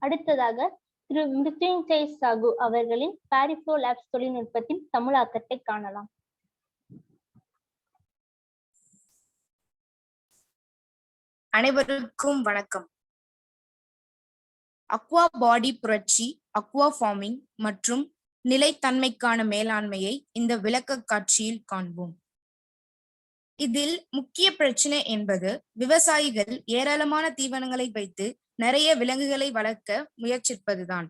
அடுத்ததாக திரு மிருத்யுஞ்சய் சாகு அவர்களின் பாரிஃப்ளோ லேப்ஸ் தொழில்நுட்பத்தின் தமிழாக்கத்தை காணலாம். அனைவருக்கும் வணக்கம். அக்வா பாடி புரட்சி, அக்வா ஃபார்மிங் மற்றும் நிலைத்தன்மைக்கான மேலாண்மையை இந்த விளக்க காட்சியில் காண்போம். இதில் முக்கிய பிரச்சனை என்பது விவசாயிகள் ஏராளமான தீவனங்களை வைத்து நிறைய விலங்குகளை வளர்க்க முயற்சிப்பதுதான்.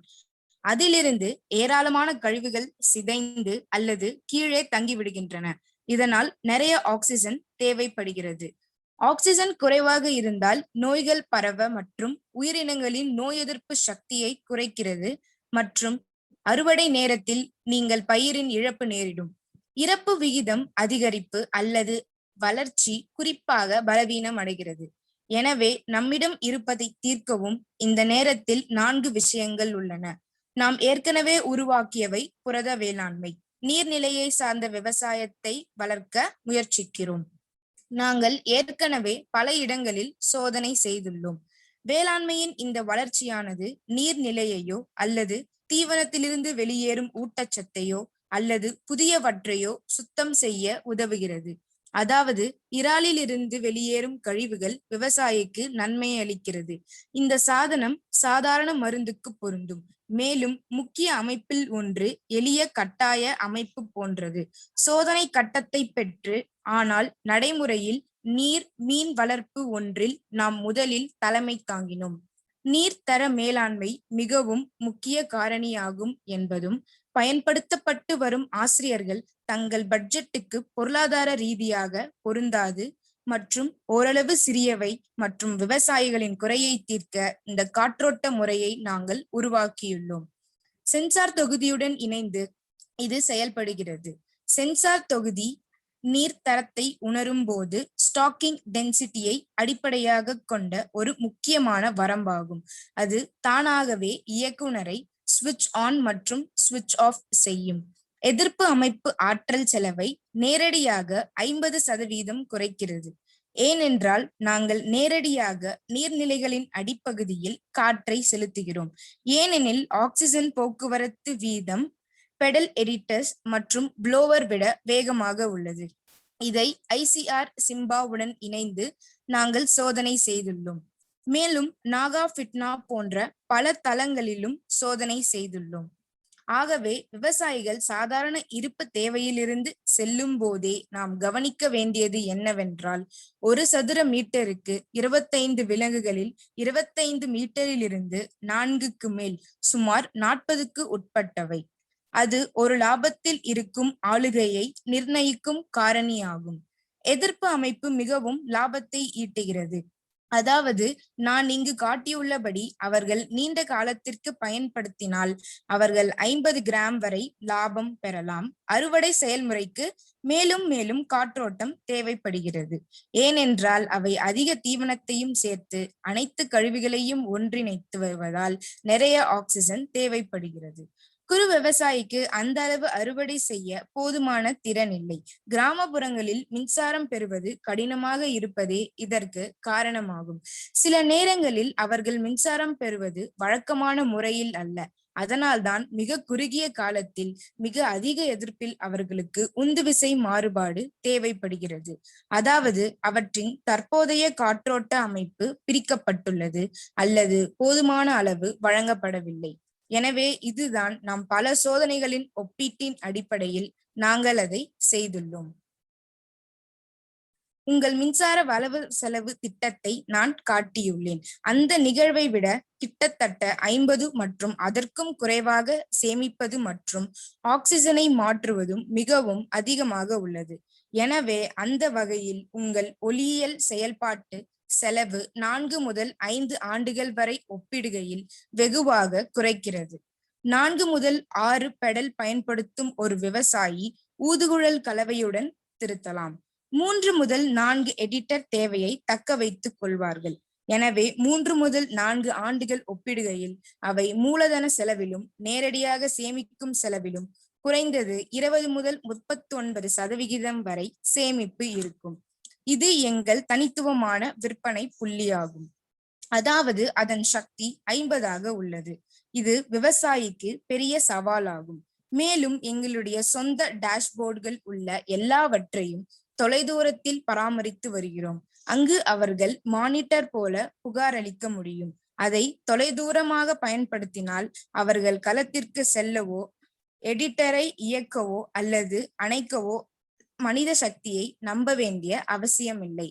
அதிலிருந்து ஏராளமான கழிவுகள் சிதைந்து அல்லது கீழே தங்கிவிடுகின்றன. இதனால் நிறைய ஆக்சிஜன் தேவைப்படுகிறது. ஆக்சிஜன் குறைவாக இருந்தால் நோய்கள் பரவ மற்றும் உயிரினங்களின் நோய் எதிர்ப்பு சக்தியை குறைக்கிறது மற்றும் அறுவடை நேரத்தில் நீங்கள் பயிரின் இழப்பு நேரிடும். இறப்பு விகிதம் அதிகரிப்பு அல்லது வளர்ச்சி குறிப்பாக பலவீனம் அடைகிறது. எனவே நம்மிடம் இருப்பதை தீர்க்கவும் இந்த நேரத்தில் 4 விஷயங்கள் உள்ளன. நாம் ஏற்கனவே உருவாக்கியவை புரத வேளாண்மை, நீர்நிலையை சார்ந்த விவசாயத்தை வளர்க்க முயற்சிக்கிறோம். நாங்கள் ஏற்கனவே பல இடங்களில் சோதனை செய்துள்ளோம். வேளாண்மையின் இந்த வளர்ச்சியானது நீர்நிலையையோ அல்லது தீவனத்திலிருந்து வெளியேறும் ஊட்டச்சத்தையோ அல்லது புதியவற்றையோ சுத்தம் செய்ய உதவுகிறது. அதாவது இறாலில் இருந்து வெளியேறும் கழிவுகள் விவசாயிக்கு நன்மை அளிக்கிறது. இந்த சாதனம் சாதாரண மருந்துக்கு பொருந்தும். மேலும் முக்கிய அமைப்பில் ஒன்று எளிய கட்டாய அமைப்பு போன்றது. சோதனை கட்டத்தை பெற்று ஆனால் நடைமுறையில் நீர் மீன் வளர்ப்பு ஒன்றில் நாம் முதலில் தலைமை தாங்கினோம். நீர்த்தர மேலாண்மை மிகவும் முக்கிய காரணியாகும் என்பதும் பயன்படுத்தப்பட்டு வரும் ஆசிரியர்கள் தங்கள் பட்ஜெட்டுக்கு பொருளாதார ரீதியாக பொருந்தாது மற்றும் ஓரளவு சிறியவை மற்றும் விவசாயிகளின் குறையை தீர்க்க இந்த காற்றோட்ட முறையை நாங்கள் உருவாக்கியுள்ளோம். சென்சார் தொகுதியுடன் இணைந்து இது செயல்படுகிறது. சென்சார் தொகுதி நீர்த்தரத்தை உணரும் போது ஸ்டாக்கிங் டென்சிட்டியை அடிப்படையாக கொண்ட ஒரு முக்கியமான வரம்பாகும். அது தானாகவே இயக்குனரை ஸ்விட்ச் ஆன் மற்றும் ஸ்விட்ச் ஆஃப் செய்யும். எதிர்ப்பு அமைப்பு ஆற்றல் செலவை நேரடியாக 50% குறைக்கிறது. ஏனென்றால் நாங்கள் நேரடியாக நீர்நிலைகளின் அடிப்பகுதியில் காற்றை செலுத்துகிறோம். ஏனெனில் ஆக்சிஜன் போக்குவரத்து வீதம் பெடல் எடிட்டர்ஸ் மற்றும் ப்ளோவர் விட வேகமாக உள்ளது. இதை ICR சிம்பாவுடன் இணைந்து நாங்கள் சோதனை செய்துள்ளோம். மேலும் நாகா ஃபிட்னா போன்ற பல தளங்களிலும் சோதனை செய்துள்ளோம். ஆகவே விவசாயிகள் சாதாரண இருப்பு தேவையிலிருந்து செல்லும் போதே நாம் கவனிக்க வேண்டியது என்னவென்றால், 1 சதுர மீட்டருக்கு 25 விலங்குகளில் 25 மீட்டரிலிருந்து 4க்கு மேல் சுமார் 40க்கு உட்பட்டவை. அது ஒரு லாபத்தில் இருக்கும் ஆளுகையை நிர்ணயிக்கும் காரணியாகும். எதிர்ப்பு அமைப்பு மிகவும் லாபத்தை ஈட்டுகிறது. அதாவது நான் இங்கு காட்டியுள்ளபடி அவர்கள் நீண்ட காலத்திற்கு பயன்படுத்தினால் அவர்கள் 50 கிராம் வரை லாபம் பெறலாம். அறுவடை செயல்முறைக்கு மேலும் மேலும் காற்றோட்டம் தேவைப்படுகிறது. ஏனென்றால் அவை அதிக தீவனத்தையும் சேர்த்து அனைத்து கழிவுகளையும் ஒன்றிணைத்து வருவதால் நிறைய ஆக்சிஜன் தேவைப்படுகிறது. குறு விவசாயிக்கு அந்த அளவு அறுவடை செய்ய போதுமான திறன் இல்லை. கிராமப்புறங்களில் மின்சாரம் பெறுவது கடினமாக இருப்பதே இதற்கு காரணமாகும். சில நேரங்களில் அவர்கள் மின்சாரம் பெறுவது வழக்கமான முறையில் அல்ல. அதனால்தான் மிக குறுகிய காலத்தில் மிக அதிக எதிர்ப்பில் அவர்களுக்கு உந்துவிசை மாறுபாடு தேவைப்படுகிறது. அதாவது அவற்றின் தற்போதைய காற்றோட்ட அமைப்பு பிரிக்கப்பட்டுள்ளது அல்லது போதுமான அளவு வழங்கப்படவில்லை. எனவே இதுதான் நாம் பல சோதனைகளின் ஒப்பீட்டின் அடிப்படையில் நாங்கள் அதை செய்துள்ளோம். உங்கள் மின்சார வரவு செலவு திட்டத்தை நான் காட்டியுள்ளேன். அந்த நிகழ்வை விட கிட்டத்தட்ட 50 மற்றும் அதற்கும் குறைவாக சேமிப்பது மற்றும் ஆக்சிஜனை மாற்றுவதும் மிகவும் அதிகமாக உள்ளது. எனவே அந்த வகையில் உங்கள் ஒளியியல் செயல்பாட்டு செலவு 4 முதல் 5 ஆண்டுகள் வரை ஒப்பிடுகையில் வெகுவாக குறைக்கிறது. 4 முதல் 6 பெடல் பயன்படுத்தும் ஒரு விவசாயி ஊதுகுழல் கலவையுடன் திருத்தலாம். 3 முதல் 4 எடிட்டர் தேவையை தக்க வைத்துக் கொள்வார்கள். எனவே 3 முதல் 4 ஆண்டுகள் ஒப்பிடுகையில் அவை மூலதன செலவிலும் நேரடியாக சேமிக்கும் செலவிலும் குறைந்தது 20 முதல் 39% வரை சேமிப்பு இருக்கும். இது எங்கள் தனித்துவமான விற்பனை புள்ளியாகும். அதாவது அதன் சக்தி 50 உள்ளது. இது விவசாயிக்கு பெரிய சவாலாகும். மேலும் எங்களுடைய சொந்த டேஷ்போர்டுகள் உள்ள எல்லாவற்றையும் தொலைதூரத்தில் பராமரித்து வருகிறோம். அங்கு அவர்கள் மானிட்டர் போல புகார் அளிக்க முடியும். அதை தொலைதூரமாக பயன்படுத்தினால் அவர்கள் களத்திற்கு செல்லவோ எடிட்டரை இயக்கவோ அல்லது அணைக்கவோ மனித சக்தியை நம்ப வேண்டிய அவசியமில்லை.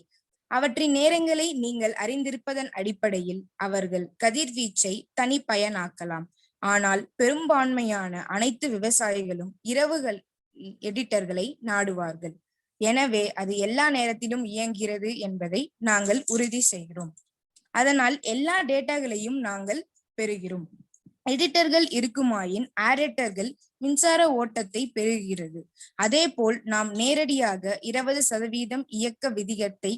அவற்றின் நேரங்களை நீங்கள் அறிந்திருப்பதன் அடிப்படையில் அவர்கள் கதிர்வீச்சை தனிப்பயனாக்கலாம். ஆனால் பெரும்பான்மையான அனைத்து விவசாயிகளும் இரவுகள் எடிட்டர்களை நாடுவார்கள். எனவே அது எல்லா நேரத்திலும் இயங்குகிறது என்பதை நாங்கள் உறுதி செய்கிறோம். அதனால் எல்லா டேட்டாக்களையும் நாங்கள் பெறுகிறோம். எடிட்டர்கள் இருக்குமாயின் ஆரேட்டர்கள் மின்சார ஓட்டத்தை பெறுகிறது. அதே போல் நாம் நேரடியாக 20% இயக்க விகிதத்தை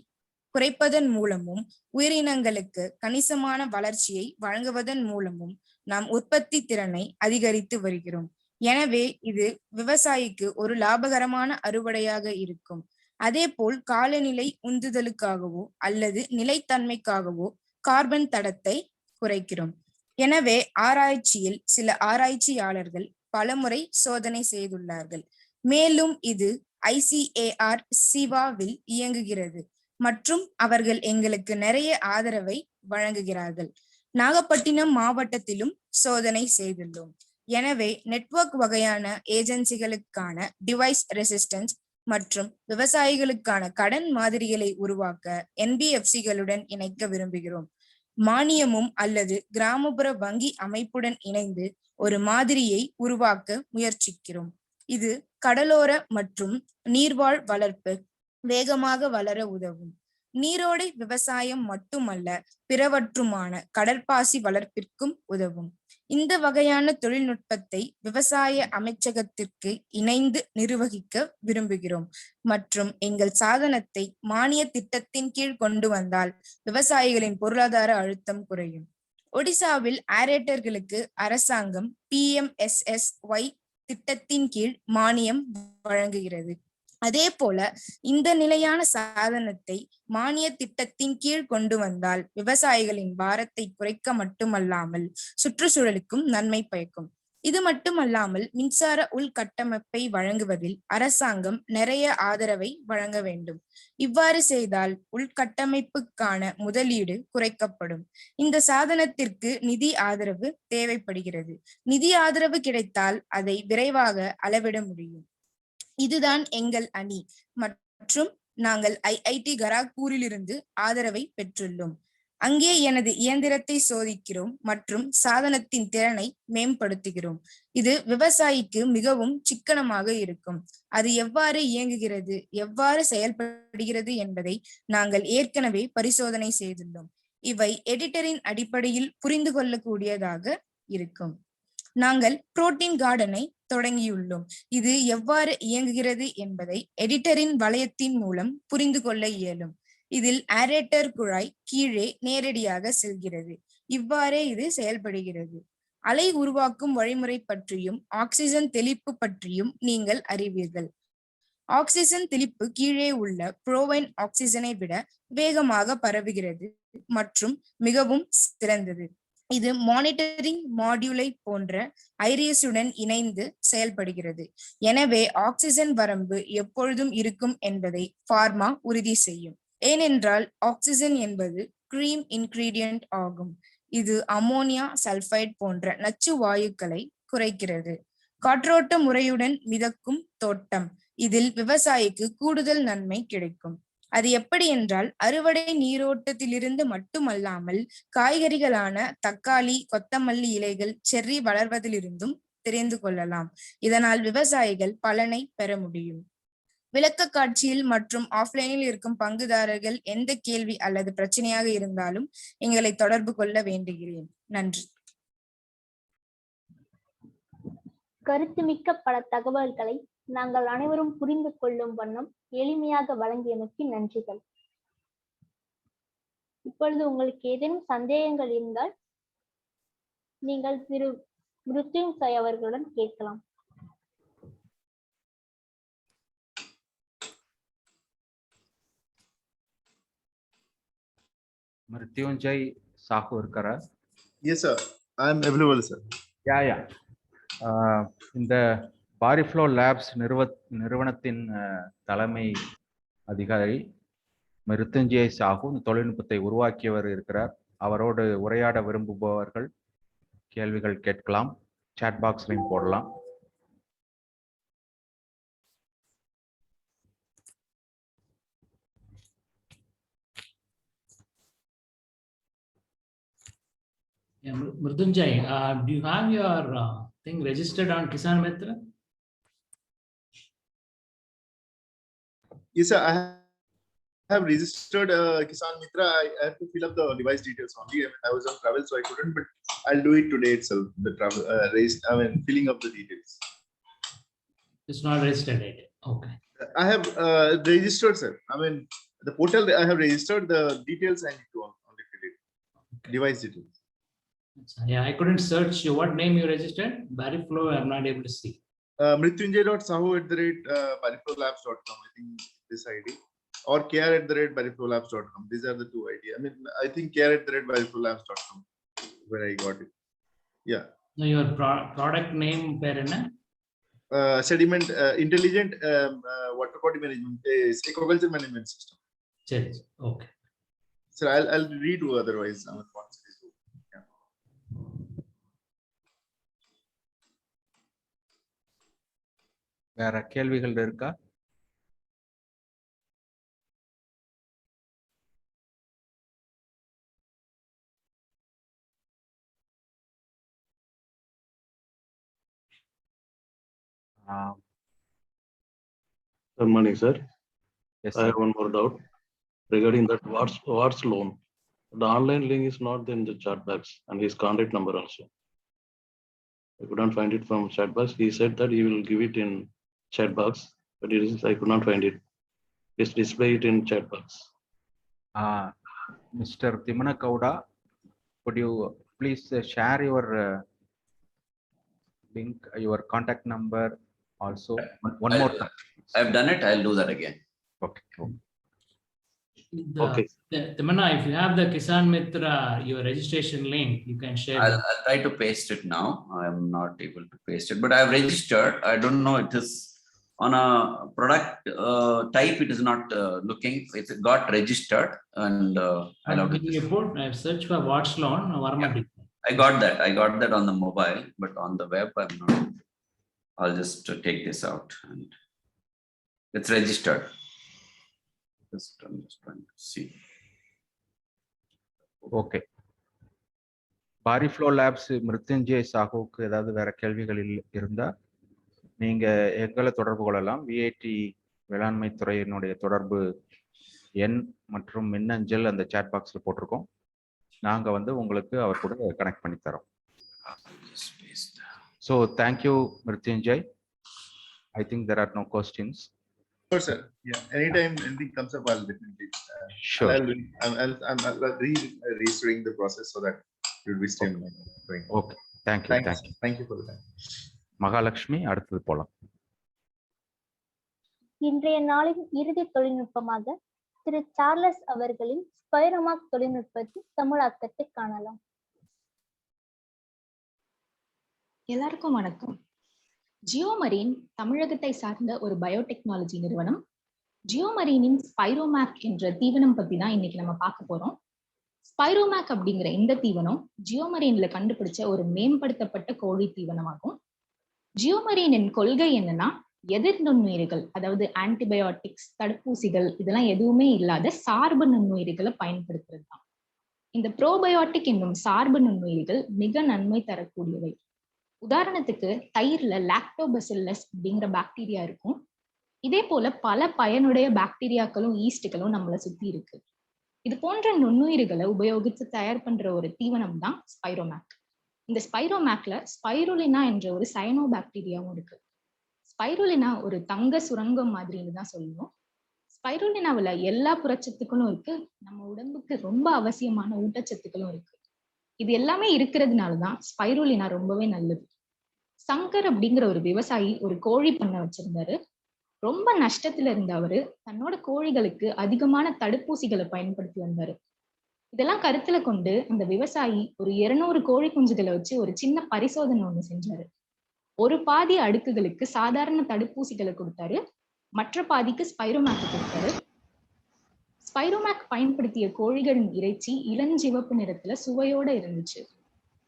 குறைப்பதன் மூலமும் உயிரினங்களுக்கு கணிசமான வளர்ச்சியை வழங்குவதன் மூலமும் நாம் உற்பத்தி திறனை அதிகரித்து வருகிறோம். எனவே இது விவசாயிக்கு ஒரு லாபகரமான அறுவடையாக இருக்கும். அதே போல் காலநிலை உந்துதலுக்காகவோ அல்லது நிலைத்தன்மைக்காகவோ கார்பன் தடத்தை குறைக்கிறோம். எனவே ஆராய்ச்சியில் சில ஆராய்ச்சியாளர்கள் பலமுறை சோதனை செய்துள்ளார்கள். மேலும் இது ICAR சிவாவில் இயங்குகிறது மற்றும் அவர்கள் எங்களுக்கு நிறைய ஆதரவை வழங்குகிறார்கள். நாகப்பட்டினம் மாவட்டத்திலும் சோதனை செய்துள்ளோம். எனவே நெட்வொர்க் வகையான ஏஜென்சிகளுக்கான டிவைஸ் ரெசிஸ்டன்ஸ் மற்றும் விவசாயிகளுக்கான கடன் மாதிரிகளை உருவாக்க NBFC-களுடன் இணைக்க விரும்புகிறோம். மானியமும் அல்லது கிராமப்புற வங்கி அமைப்புடன் இணைந்து ஒரு மாதிரியை உருவாக்க முயற்சிக்கிறோம். இது கடலோர மற்றும் நீர்வாழ் வளர்ப்பு வேகமாக வளர உதவும். நீரோடை விவசாயம் மட்டுமல்ல, பிறவற்றுமான கடற்பாசி வளர்ப்பிற்கும் உதவும். இந்த வகையான தொழில்நுட்பத்தை விவசாய அமைச்சகத்திற்கு இணைந்து நிர்வகிக்க விரும்புகிறோம் மற்றும் எங்கள் சாதனத்தை மானிய திட்டத்தின் கீழ் கொண்டு வந்தால் விவசாயிகளின் பொருளாதார அழுத்தம் குறையும். ஒடிசாவில் ஆரேட்டர்களுக்கு அரசாங்கம் PMSSY திட்டத்தின் கீழ் மானியம் வழங்குகிறது. அதே போல இந்த நிலையான சாதனத்தை மானிய திட்டத்தின் கீழ் கொண்டு வந்தால் விவசாயிகளின் பாரத்தை குறைக்க மட்டுமல்லாமல் சுற்றுச்சூழலுக்கும் நன்மை பயக்கும். இது மட்டுமல்லாமல் மின்சார உள்கட்டமைப்பை வழங்குவதில் அரசாங்கம் நிறைய ஆதரவை வழங்க வேண்டும். இவ்வாறு செய்தால் உள்கட்டமைப்புக்கான முதலீடு குறைக்கப்படும். இந்த சாதனத்திற்கு நிதி ஆதரவு தேவைப்படுகிறது. நிதி ஆதரவு கிடைத்தால் அதை விரைவாக அளவிட முடியும். இதுதான் எங்கள் அணி மற்றும் நாங்கள் IIT கராக்பூரிலிருந்து ஆதரவை பெற்றுள்ளோம். அங்கே எனது இயந்திரத்தை சோதிக்கிறோம் மற்றும் சாதனத்தின் திறனை மேம்படுத்துகிறோம். இது விவசாயிக்கு மிகவும் சிக்கனமாக இருக்கும். அது எவ்வாறு இயங்குகிறது, எவ்வாறு செயல்படுகிறது என்பதை நாங்கள் ஏற்கனவே பரிசோதனை செய்துள்ளோம். இவை எடிட்டரின் அடிப்படையில் புரிந்து கொள்ளக்கூடியதாக இருக்கும். நாங்கள் புரோட்டீன் கார்டனை தொடங்கியுள்ளோம். இது எவ்வாறு இயங்குகிறது என்பதை எடிட்டரின் வளையத்தின் மூலம் புரிந்து கொள்ள இயலும். இதில் ஆரேட்டர் குழாய் கீழே நேரடியாக செல்கிறது. இவ்வாறே இது செயல்படுகிறது. அலை உருவாக்கும் வழிமுறை பற்றியும் ஆக்சிஜன் தெளிப்பு பற்றியும் நீங்கள் அறிவீர்கள். ஆக்சிஜன் தெளிப்பு கீழே உள்ள புரோவைன் ஆக்சிஜனை விட வேகமாக பரவுகிறது மற்றும் மிகவும் சிறந்தது. இது மானிட்டரிங் மாடியூலை போன்ற ஐரிஸுடன் இணைந்து செயல்படுகிறது. எனவே ஆக்சிஜன் வரம்பு எப்பொழுதும் இருக்கும் என்பதை ஃபார்மா உறுதி செய்யும். ஏனென்றால் ஆக்சிஜன் என்பது கிரீம் இன்கிரீடியன்ட் ஆகும். இது அமோனியா சல்பைட் போன்ற நச்சு வாயுக்களை குறைக்கிறது. காற்றோட்ட முறையுடன் மிதக்கும் தோட்டம், இதில் விவசாயிக்கு கூடுதல் நன்மை கிடைக்கும். அது எப்படி என்றால், அறுவடை நீரோட்டத்திலிருந்து மட்டுமல்லாமல் காய்கறிகளான தக்காளி, கொத்தமல்லி இலைகள் செர்ரி வளர்வதிலிருந்தும் தெரிந்து கொள்ளலாம். இதனால் விவசாயிகள் பலனை பெற முடியும். விளக்க காட்சியில் மற்றும் ஆஃப்லைனில் இருக்கும் பங்குதாரர்கள் எந்த கேள்வி அல்லது பிரச்சனையாக இருந்தாலும் எங்களை தொடர்பு கொள்ள வேண்டுகிறேன். நன்றி. கருத்துமிக்க பல தகவல்களை நாங்கள் அனைவரும் புரிந்து கொள்ளும் வண்ணம் எளிமையாக வழங்கியமைக்கு நன்றிகள். இப்பொழுது உங்களுக்கு ஏதேனும் சந்தேகங்கள் இருந்தால் நீங்கள் திரு மிருத்யுஞ்சய் அவர்களுடன் கேட்கலாம். மிருத்யுஞ்சய் சாஹூ இருக்காரா? Yes sir, I am available sir. Yeah. இந்த பாரிஃப்ளோ லேப்ஸ் நிறுவனத்தின் தலைமை அதிகாரி மிருத்யுஞ்சய் சாஹூ இந்த தொழில்நுட்பத்தை உருவாக்கியவர் இருக்கிறார். அவரோடு உரையாட விரும்புபவர்கள் கேள்விகள் கேட்கலாம். சாட் பாக்ஸ்லையும் போடலாம். Mridunjay, do you have your thing registered on Kisan Mitra? Yes sir, I have registered Kisan Mitra. I have to fill up the device details only. I was on travel so I couldn't, but I'll do it today itself. The travel filling up the details. It's not registered yet. Okay. I have registered sir. The portal I have registered, the details I need to only fill it. Okay. Device details. Yeah, I couldn't search what name you registered. Bariflow, I'm not able to see. Mrityunjay.sahu@bariflowlabs.com. I think this ID, or care@bariflowlabs.com. These are the two ID. I think care@bariflowlabs.com where I got it. Yeah. No, your product name perena? Sediment intelligent water body management is aquaculture management system. Yes. Okay. So I'll redo otherwise. வேற கேள்விகள் இருக்கா? Good morning, sir. Yes, I have one more doubt regarding that Watts loan. The online link is not in the chat box and his contact number also. I couldn't find it from chat box. He said that he will give it in chat box, but I could not find it. Please display it in chat box. Mr. Timana Kauda, could you please share your link, your contact number also? One more time. I've done it. I'll do that again. Okay. Okay. Timana, if you have the Kisan Mitra, your registration link, you can share. I'll try to paste it now. I'm not able to paste it, but I've registered. I don't know. It is on a product type. It is not looking. It got registered, and I've searched for Watts loan. I got that. I got that on the mobile, but on the web, I'm not. I'll just take this out, and it's registered. I'm just trying to see. Okay. Pariflo labs Mrityunjay சாஹுவுக்கு ஏதாவது வேற கேள்விகள் இருந்தா நீங்க எங்களை தொடர்பு கொள்ளலாம். VIT வேளாண்மை துறையினுடைய தொடர்பு எண் மற்றும் மின்னஞ்சல் அந்த சாட் பாக்ஸ்ல போட்டிருக்கோம். நாங்க உங்களுக்கு அவர் கூட கனெக்ட் பண்ணி தரோம். So thank you Mrityunjay. I think there are no questions. Sure, sir. Yeah, anytime anything comes up, I'll definitely. Sure. I'm registering the process so that it will be streamlined. Okay. Thank you. Thank you for the time. Mahalakshmi, அடுத்தது போலாம். இன்றைய நாளின் இறுதி தொழில்நுட்பமாக திரு Charles அவர்களின் ஸ்பைரோமாக் தொழில்நுட்பத்தின் தமிழாக்கத்தை காணலாம். எல்லாருக்கும் வணக்கம். ஜியோமரீன் தமிழகத்தை சார்ந்த ஒரு பயோடெக்னாலஜி நிறுவனம். ஜியோமரீனின் ஸ்பைரோமேக் என்ற தீவனம் பத்தி தான் இன்னைக்கு நம்ம பார்க்க போறோம். ஸ்பைரோமேக் அப்படிங்கிற இந்த தீவனம் ஜியோமரீன்ல கண்டுபிடிச்ச ஒரு மேம்படுத்தப்பட்ட கோழி தீவனமாகும். ஜியோமரீனின் கொள்கை என்னன்னா, எதிர் நுண்ணுயிர்கள், அதாவது ஆன்டிபயோட்டிக்ஸ், தடுப்பூசிகள் இதெல்லாம் எதுவுமே இல்லாத சார்பு நுண்ணுயிர்களை பயன்படுத்துறது தான். இந்த ப்ரோபயோட்டிக் என்னும் சார்பு நுண்ணுயிர்கள் மிக நன்மை தரக்கூடியவை. உதாரணத்துக்கு தயிர்ல லாக்டோபசில்லஸ் அப்படிங்கிற பாக்டீரியா இருக்கும். இதே போல பல பயனுடைய பாக்டீரியாக்களும் ஈஸ்டுகளும் நம்மளை சுத்தி இருக்கு. இது போன்ற நுண்ணுயிர்களை உபயோகித்து தயார் பண்ற ஒரு தீவனம் தான் ஸ்பைரோமேக். இந்த ஸ்பைரோமேக்ல ஸ்பைருலினா என்ற ஒரு சயனோ பாக்டீரியாவும் இருக்கு. ஸ்பைருலினா ஒரு தங்க சுரங்கம் மாதிரின்னு தான் சொல்லணும். ஸ்பைருலினாவில் எல்லா புரட்சத்துக்களும் இருக்கு, நம்ம உடம்புக்கு ரொம்ப அவசியமான ஊட்டச்சத்துக்களும் இருக்கு. இது எல்லாமே இருக்கிறதுனாலதான் ஸ்பைருலினா ரொம்பவே நல்லது. சங்கர் அப்படிங்கிற ஒரு விவசாயி ஒரு கோழி பண்ணை வச்சிருந்தாரு. ரொம்ப நஷ்டத்துல இருந்த அவரு தன்னோட கோழிகளுக்கு அதிகமான தடுப்பூசிகளை பயன்படுத்தி வந்தாரு. இதெல்லாம் கருத்துல கொண்டு அந்த விவசாயி ஒரு 200 கோழி குஞ்சுகளை வச்சு ஒரு சின்ன பரிசோதனை ஒண்ணு செஞ்சாரு. ஒரு பாதி அடுக்குகளுக்கு சாதாரண தடுப்பூசிகளை கொடுத்தாரு, மற்ற பாதிக்கு ஸ்பைரோமேக் கொடுத்தாரு. ஸ்பைரோமேக் பயன்படுத்திய கோழிகளின் இறைச்சி இளஞ்சிவப்பு நிறத்துல சுவையோட இருந்துச்சு.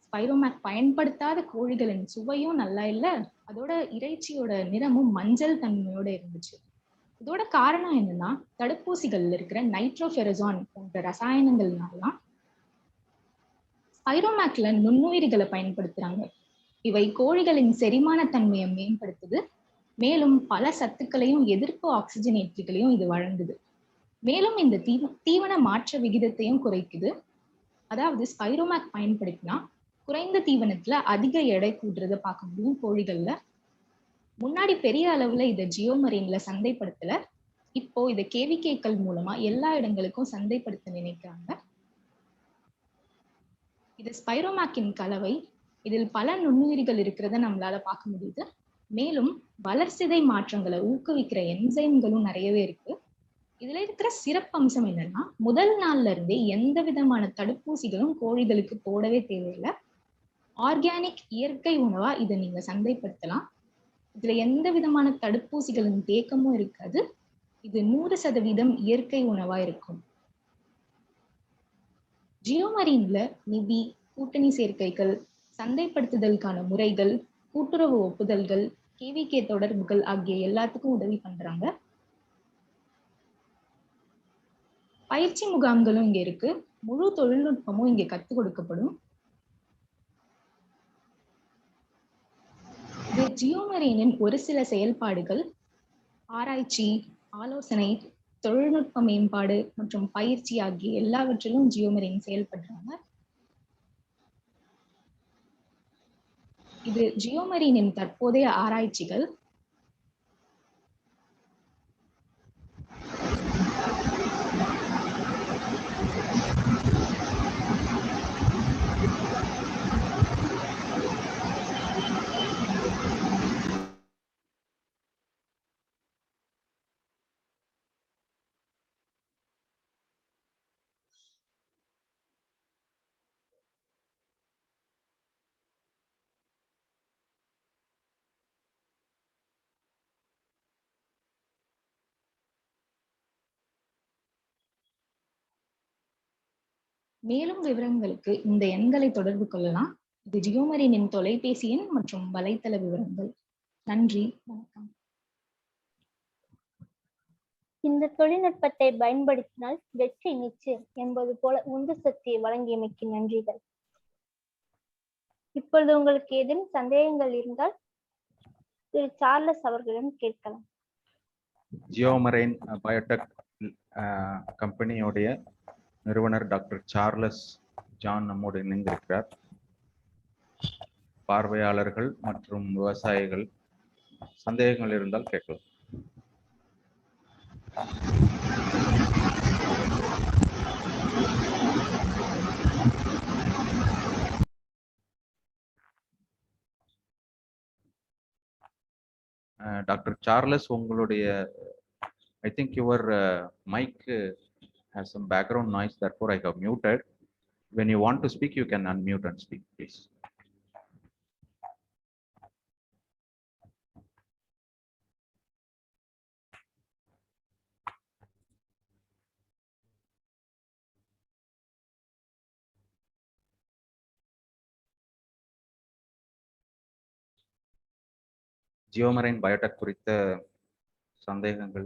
ஸ்பைரோமேக் பயன்படுத்தாத கோழிகளின் சுவையும் நல்லா இல்ல, அதோட இறைச்சியோட நிறமும் மஞ்சள் தன்மையோட இருந்துச்சு. இதோட காரணம் என்னன்னா, தடுப்பூசிகள்ல இருக்கிற நைட்ரோஃபெரசான் போன்ற ரசாயனங்கள்னாலதான். ஸ்பைரோமேக்ல நுண்ணுயிர்களை பயன்படுத்துறாங்க. இவை கோழிகளின் செரிமான தன்மையை மேம்படுத்துது. மேலும் பல சத்துக்களையும் எதிர்ப்பு ஆக்சிஜனேற்றிகளையும் இது வழங்குது. மேலும் இந்த தீவன மாற்ற விகிதத்தையும் குறைக்குது. அதாவது ஸ்பைரோமேக் பயன்படுத்தினா குறைந்த தீவனத்துல அதிக எடை கூட்டுறத பார்க்க முடியும் கோழிகள்ல. முன்னாடி பெரிய அளவுல இதை ஜியோமரீன்ல சந்தைப்படுத்தல, இப்போ இதை கேவிகேக்கள் மூலமா எல்லா இடங்களுக்கும் சந்தைப்படுத்த நினைக்கிறாங்க. இது ஸ்பைரோமேக்கின் கலவை. இதில் பல நுண்ணுயிர்கள் இருக்கிறத நம்மளால பார்க்க முடியுது. மேலும் வளர்சிதை மாற்றங்களை ஊக்குவிக்கிற என்சைம்களும் நிறையவே இருக்கு. இதுல இருக்கிற சிறப்பம்சம் என்னன்னா, முதல் நாள்ல இருந்தே எந்த விதமான தடுப்பூசிகளும் கோழிகளுக்கு போடவே தேவையில்லை. ஆர்கானிக் இயற்கை உணவா இதை நீங்க சந்தைப்படுத்தலாம். இதுல எந்த விதமான தடுப்பூசிகளின் தேக்கமும் இருக்காது. இது 100% இயற்கை உணவா இருக்கும். ஜியோமரீன்ல நிதி, கூட்டணி சேர்க்கைகள், சந்தைப்படுத்துதலுக்கான முறைகள், கூட்டுறவு ஒப்புதல்கள், கேவிகே தொடர்புகள் ஆகிய எல்லாத்துக்கும் உதவி பண்றாங்க. பயிற்சி முகாம்களும் இங்க இருக்கு. முழு தொழில்நுட்பமும் இங்க கற்றுக் கொடுக்கப்படும். இது ஜியோமரீனின் ஒரு சில செயல்பாடுகள், ஆராய்ச்சி, ஆலோசனை, தொழில்நுட்ப மேம்பாடு மற்றும் பயிற்சி ஆகிய எல்லாவற்றிலும் ஜியோமரீன் செயல்படுறாங்க. இது ஜியோமரீனின் தற்போதைய ஆராய்ச்சிகள். மேலும் விவரங்களுக்கு இந்த எண்களை தொடர்பு கொள்ளலாம். இது ஜியோமரீனின் தொலைபேசி எண் மற்றும் வலைத்தள விவரங்கள். நன்றி, வணக்கம். இந்த தொழில்நுட்பத்தை பயன்படுத்தினால் வெற்றி நிச்சயம் என்பது போல உந்து சக்தியை வழங்கியமைக்கு நன்றிகள். இப்பொழுது உங்களுக்கு ஏதேனும் சந்தேகங்கள் இருந்தால் திரு சார்லஸ் அவர்களிடம் கேட்கலாம். ஜியோமரைன் பயோடெக் கம்பெனியோடைய நிறுவனர் டாக்டர் சார்லஸ் ஜான் நம்மோடு இணைந்திருக்கிறார். பார்வையாளர்கள் மற்றும் விவசாயிகள் சந்தேகங்கள் இருந்தால் கேட்கலாம். டாக்டர் சார்லஸ், உங்களுடைய I think your mic has some background noise, therefore I have muted. When you want to speak, you can unmute and speak, please. Geomarine biotech குறித்த சந்தேகங்கள்?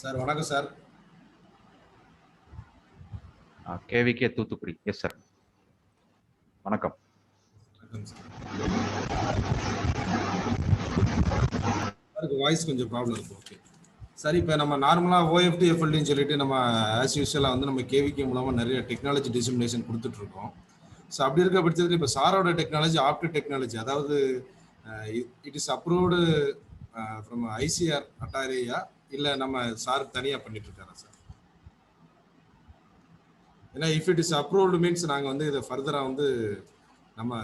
சார் வணக்கம் sir. KVK Thoothukudi. Yes sir, வணக்கம். Voice கொஞ்சம் problem இருக்கு. Okay sir, இப்போ நம்ம நார்மலாக OFT எஃப்எல்டின்னு சொல்லிட்டு நம்ம ஆஸ் யூஸ்வலாக வந்து நம்ம கேவிகே மூலமாக நிறைய டெக்னாலஜி டிசிமினேஷன் கொடுத்துட்ருக்கோம். ஸோ அப்படி இருக்க பட்சத்தில் இப்போ சாரோட டெக்னாலஜி ஆப்டர் டெக்னாலஜி, அதாவது it is approved from ICAR ATARI இல்லை நம்ம சார் தனியாக பண்ணிட்டு இருக்காரா சார்? ஏன்னா if it is approved means நாங்கள் வந்து இதை ஃபர்தராக வந்து நம்ம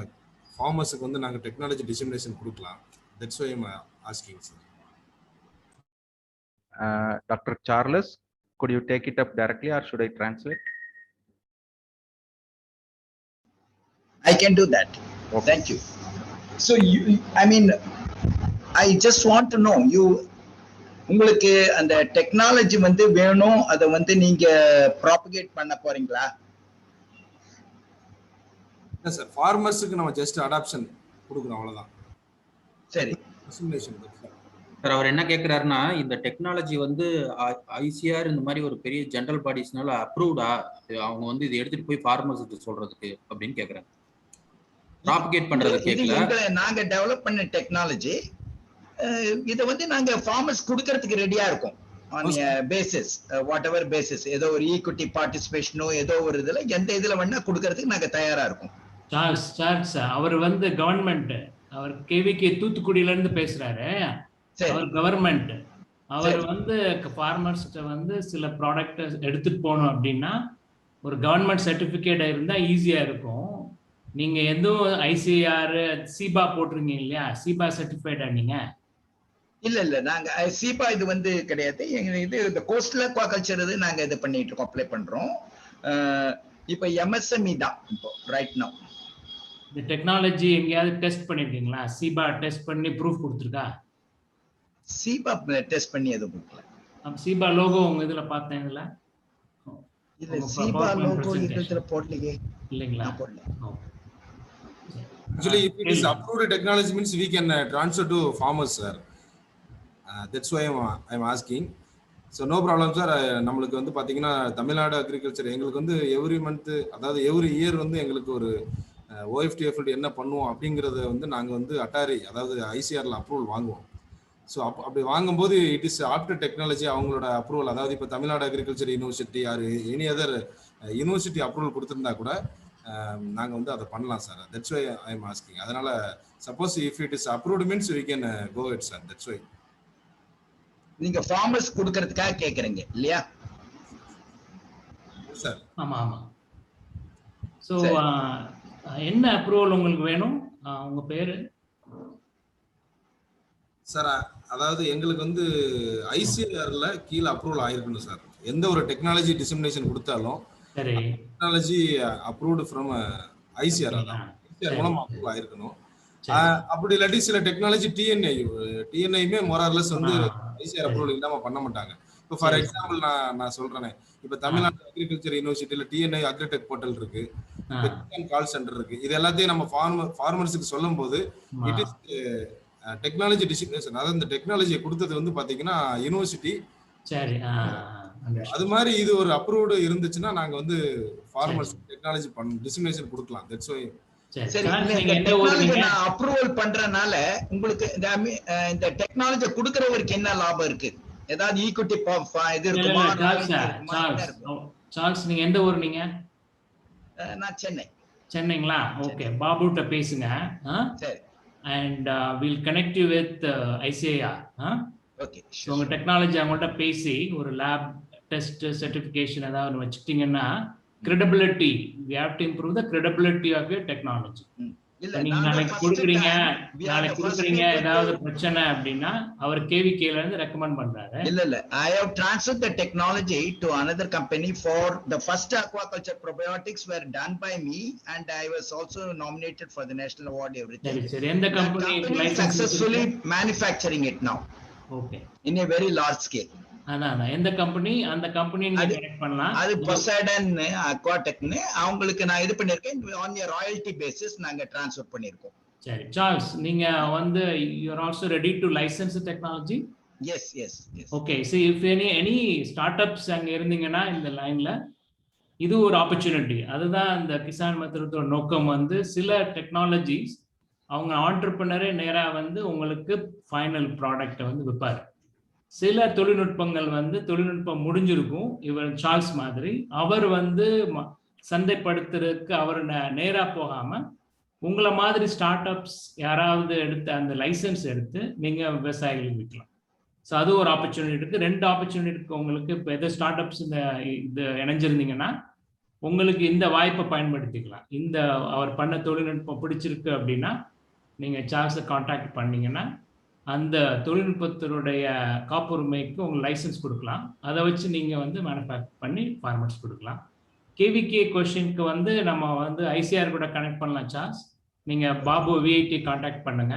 ஃபார்மர்ஸுக்கு வந்து நாங்கள் டெக்னாலஜி டிசிமினேஷன் கொடுக்கலாம். That's why I am asking sir. Dr. Charles, could you take it up directly or should I translate? I can do that. Okay. Thank you. So I just want to know, உங்களுக்கு அந்த technology வந்து வேணும், அதை வந்து நீங்க propagate பண்ண போறீங்களா? இல்ல சார், ஃபார்மர்ஸ்க்கு நம்ம ஜஸ்ட் அடாப்ஷன் கொடுக்குறோம், அவ்வளவுதான். சரி. சார் அவர் என்ன கேட்கிறாருன்னா, இந்த டெக்னாலஜி வந்து ஐசிஆர் இந்த மாதிரி ஒரு பெரிய ஜெனரல் பாடிஸ்னால அப்ரூவ்டா, அவங்க வந்து இதை எடுத்துட்டு போய் ஃபார்மர்ஸ்க்கு சொல்றதுக்கு அப்படின்னு கேக்குறாங்க. ப்ராபகேட் பண்றது கேட்கல. நாங்க டெவலப் பண்ண டெக்னாலஜி இதை வந்து நாங்க ஃபார்மர்ஸ் கொடுக்கறதுக்கு ரெடியா இருக்கோம். On basis, what ever basis, ஏதோ ஒரு ஈக்விட்டி பார்ட்டிசிபேஷனோ ஏதோ ஒரு இதுல எந்த இதுல வேணா கொடுக்கறதுக்கு நாங்க தயாரா இருக்கோம். சார்ஸ் அவர் வந்து கவர்மெண்ட், அவர் கேவிகே தூத்துக்குடியில இருந்து பேசுறாரு. அவர் கவர்மெண்ட், அவர் வந்து ஃபார்மர்ஸ்கிட்ட வந்து சில ப்ராடக்ட் எடுத்துட்டு போகணும் அப்படின்னா ஒரு கவர்மெண்ட் சர்டிபிகேட் இருந்தா ஈஸியா இருக்கும். நீங்க எதுவும் ஐசிஆர் சீபா போட்டிருக்கீங்க இல்லையா? சீபா சர்டிஃபைடா நீங்க? இல்ல நாங்க சீபா இது வந்து கிடையாது. இது இந்த கோஸ்டல் அக்வாகல்ச்சர் இது நாங்க இது பண்ணிட்டு இருக்கோம், அப்ளை பண்றோம். இப்போ எம்எஸ்எம்இ தான் இப்போ ரைட் நவ. இந்த டெக்னாலஜி எங்கயாவது டெஸ்ட் பண்ணிருக்கீங்களா? சீபா டெஸ்ட் பண்ணி ப்ரூஃப் கொடுத்துருக்கா? சீபா டெஸ்ட் பண்ணி எதுவும் கொடுக்கல. சீபா லோகோ உங்க இதுல பார்த்தேன். இதுல இல்ல சீபா லோகோ இதுல போடலையே. இல்லைங்களா? போடல. Actually, if it is approved technology means we can transfer to farmers, sir. That's why I'm asking. So no problem, sir. நம்மளுக்கு வந்து பாத்தீங்கன்னா தமிழ்நாடு அக்ரிகல்ச்சர் எங்களுக்கு வந்து எவ்ரி மந்த், அதாவது எவ்ரி இயர் வந்து எங்களுக்கு ஒரு ஓஎஃப்டிஎஃப்எல்டி என்ன பண்ணுவோம் அப்படிங்கறத வந்து நாங்க வந்து அட்டாரி, அதாவது ஐசிஆர்ல அப்ரூவல் வாங்குவோம். ஸோ அப்படி வாங்கும்போது இட் இஸ் ஆப்டர் டெக்னாலஜி அவங்களோட அப்ரூவல், அதாவது இப்போ Tamil Nadu agriculture university or any other university approval கொடுத்துருந்தா கூட நாங்கள் வந்து அதை பண்ணலாம் sir. That's why I am asking. அதனால suppose if it is approved means we can go it sir. That's why. நீங்க ஃபார்மர்ஸ் கொடுக்கறதுக்காக கேக்குறீங்க இல்லையா சார்? ஆமா ஆமா. ஸோ என்ன அப்ரூவல் உங்களுக்கு வேணும்? உங்க பேரு? சார் அதாவது எங்களுக்கு வந்து ஐசிஆர்ல கீழே அப்ரூவல் ஆயிருக்கணும் சார். எந்த ஒரு டெக்னாலஜி டிசிமினேஷன் கொடுத்தாலும் சரி, டெக்னாலஜி அப்ரூவ்டு ஃப்ரம் ஐசிஆர், அதான் ஐசிஆர் மூலமா அப்ரூவல் ஆயிருக்கணும். அப்படி இல்லாட்டி சில டெக்னாலஜி டிஎன்ஐயுமே மோரார்லெஸ் வந்து ஐசிஆர் அப்ரூவல் இல்லாம பண்ண மாட்டாங்க. இப்போ ஃபார் எக்ஸாம்பிள் நான் சொல்றேனே, இப்போ தமிழ்நாடு அக்ரிகல்ச்சர் யூனிவர்சிட்டியில டிஎன்ஐ அக்ரிடெக் போர்ட்டல் இருக்கு. கால் சென்டர் இருக்கு. இது எல்லாத்தையும் நம்ம ஃபார்மர்ஸுக்கு சொல்லும் போது இட் இஸ் டெக்னாலஜி டிசிக்னேஷன். அதாவது இந்த டெக்னாலஜியை கொடுத்தது வந்து பாத்தீங்கன்னா யூனிவர்சிட்டி. சரி, அது மாதிரி இது ஒரு அப்ரூவ்டு இருந்துச்சுன்னா நாங்க வந்து ஃபார்மர்ஸ் டெக்னாலஜி டிசிக்னேஷன் கொடுக்கலாம். That's why. சரி, இந்த டெக்னாலஜி நான் அப்ரூவல் பண்றனால உங்களுக்கு இந்த டெக்னாலஜி கொடுக்கறவருக்கு என்ன லாபம் இருக்கு? ஏதாவது ஈக்விட்டி இது இருக்குமா? சார்ல்ஸ், நீங்க எந்த ஊர்? நீங்க? நான் சென்னை. சென்னைங்களா? ஓகே, பாபுட்ட பேசுங்க. சரி. And we'll connect you with ICAR. Okay. So உங்க டெக்னாலஜி அவங்கள்ட்ட பேசி ஒரு லேப் டெஸ்ட் சர்டிஃபிகேஷன் ஏதாவது வச்சுக்கிட்டீங்கன்னா credibility, we have to improve the credibility of your technology. நீங்க நாளைக்கு கொடுக்குறீங்க ஏதாவது பிரச்சனை அப்படின்னா அவர் KVK ல இருந்து ரெக்கமெண்ட் பண்றாரு. இல்ல I have transferred the technology to another company for the first aquaculture probiotics were done by me and I was also nominated for the national award everything. சரி, எந்த company successfully manufacturing it now? Okay. In a very large scale. அதான் எந்த company? அந்த company நீங்க connect பண்ணலாம். அது Poseidon Aquatech னு அவங்களுக்கு நான் இது பண்ணிருக்கேன். on a royalty basis நாங்க ட்ரான்ஸ்ஃபர் பண்ணிருக்கோம். சரி, சார்ல்ஸ், நீங்க வந்து you are also ready to license the technology? Yes. Okay, see if any startups அங்க இருந்தீங்கன்னா இந்த லைன்ல இது ஒரு ஆப்பர்ச்சுனிட்டி. அதுதான் இந்த கிசான் மெத்தடோட நோக்கம். வந்து சில டெக்னாலஜிஸ் அவங்க ஆண்டர்பிரினரே நேரா வந்து உங்களுக்கு ஃபைனல் ப்ராடக்ட்டை வந்து விற்பாரு. சில தொழில்நுட்பங்கள் வந்து தொழில்நுட்பம் முடிஞ்சிருக்கும். இவர் சார்ல்ஸ் மாதிரி அவர் வந்து சந்தைப்படுத்துறதுக்கு அவர் நேரா போகாம உங்களை மாதிரி ஸ்டார்ட் அப்ஸ் யாராவது எடுத்து அந்த லைசன்ஸ் எடுத்து நீங்க விவசாயிகளுக்கு விற்கலாம். ஸோ அது ஒரு ஆப்பர்ச்சுனிட்டி இருக்கு. 2 ஆப்பர்ச்சுனிட்டி இருக்கு உங்களுக்கு. இப்போ எது ஸ்டார்ட் அப்ஸ் இது இணைஞ்சிருந்தீங்கன்னா உங்களுக்கு இந்த வாய்ப்பை பயன்படுத்திக்கலாம். இந்த அவர் பண்ண தொழில்நுட்பம் பிடிச்சிருக்கு அப்படின்னா நீங்க சார்ல்ஸை கான்டாக்ட் பண்ணீங்கன்னா அந்த தொழில்நுட்பத்தினுடைய காப்புரிமைக்கு உங்களுக்கு லைசன்ஸ் கொடுக்கலாம். அதை வச்சு நீங்க வந்து மேனுஃபேக்சர் பண்ணி ஃபார்மர்ஸ் கொடுக்கலாம். KVK கொஸ்டினுக்கு வந்து நம்ம வந்து ICAR கூட கனெக்ட் பண்ணலாம். சார்ல்ஸ், நீங்க பாபு VIT கான்டாக்ட் பண்ணுங்க.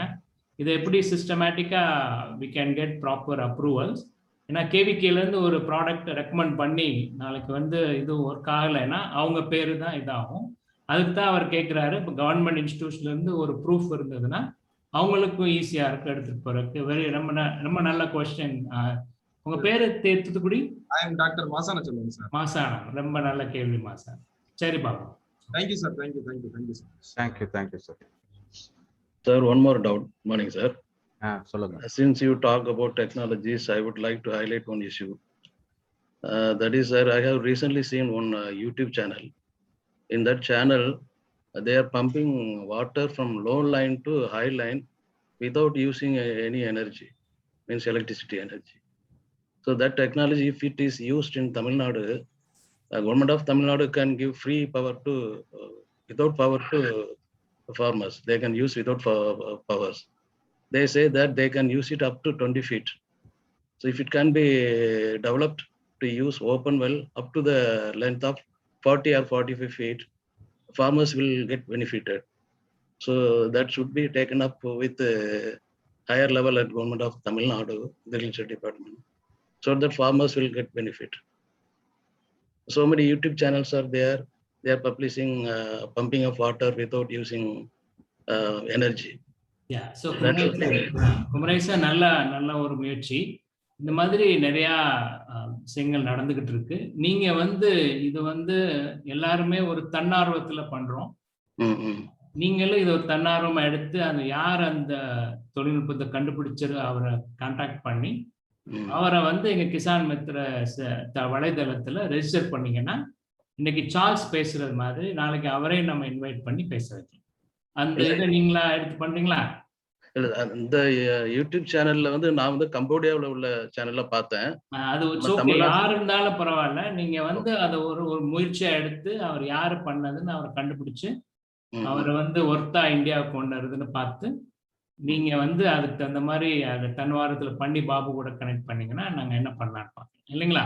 இதை எப்படி சிஸ்டமேட்டிக்கா we can get proper approvals. ஏன்னா KVK ல இருந்து ஒரு ப்ராடக்ட் ரெக்கமெண்ட் பண்ணி நாளைக்கு வந்து இது ஒர்க் ஆகலைன்னா அவங்க பேரு தான் இதாகும். அதுக்கு தான் அவர் கேட்குறாரு. இப்போ கவர்மெண்ட் இன்ஸ்டிடியூஷன்ல இருந்து ஒரு ப்ரூஃப் இருந்ததுன்னா அவங்களுக்கும் ஈஸியா இருக்கு எடுத்துட்டு போறதுக்கு. ரொம்ப நல்ல கொஸ்டின். உங்க பேரு தூத்துக்குடி? டாக்டர் மாசானா சொல்லுங்க சார். மாசானா, ரொம்ப நல்ல கேள்வி மாசானா. சரி Babu. Thank you sir. Thank you sir. Sir, one more doubt. Morning, sir. சொல்லுங்க. Since you talk about technologies, I would like to highlight one issue. That is, sir, I have recently seen one YouTube channel. In that channel, they are pumping water from low line to high line without using any energy, means electricity energy. So that technology, if it is used in Tamil Nadu, government of Tamil Nadu can give free power to without power to farmers. They can use without powers. They say that they can use it up to 20 feet. So if it can be developed to use open well up to the length of 40 or 45 feet, farmers will get benefited. So that should be taken up with higher level at government of Tamil Nadu, agriculture department, so that farmers will get benefit. So many YouTube channels are there. They are publishing pumping of water without using energy. Yeah, so குமரேசா நல்ல ஒரு முயற்சி. இந்த மாதிரி நிறைய விஷயங்கள் நடந்துகிட்டு இருக்கு. நீங்க வந்து இது வந்து எல்லாருமே ஒரு தன்னார்வத்துல பண்றோம். நீங்களும் இது ஒரு தன்னார்வமா எடுத்து அந்த யார் அந்த தொழில்நுட்பத்தை கண்டுபிடிச்சது அவரை கான்டாக்ட் பண்ணி அவரை வந்து எங்க கிசான் மித்ர வலைதளத்துல ரெஜிஸ்டர் பண்ணீங்கன்னா இன்னைக்கு சார்ல்ஸ் பேசுறது மாதிரி நாளைக்கு அவரே நம்ம இன்வைட் பண்ணி பேச வைக்கலாம். அந்த இதை நீங்களா எடுத்து பண்றீங்களா? இந்த யூடியூப் சேனல்ல வந்து நான் வந்து கம்போடியாவில் உள்ள சேனல்ல பார்த்தேன். அது யாரு இருந்தாலும் பரவாயில்ல, நீங்க வந்து அதை ஒரு முயற்சியா எடுத்து அவர் யாரு பண்ணதுன்னு அவரை கண்டுபிடிச்சு அவரை வந்து ஒர்த்தா இந்தியாவுக்கு கொண்டு வருதுன்னு பார்த்து நீங்க வந்து அதுக்கு தகுந்த மாதிரி அதை தன்வாரத்துல பண்ணி பாபு கூட கனெக்ட் பண்ணீங்கன்னா நாங்க என்ன பண்ணலான்னு பார்க்கணும் இல்லைங்களா?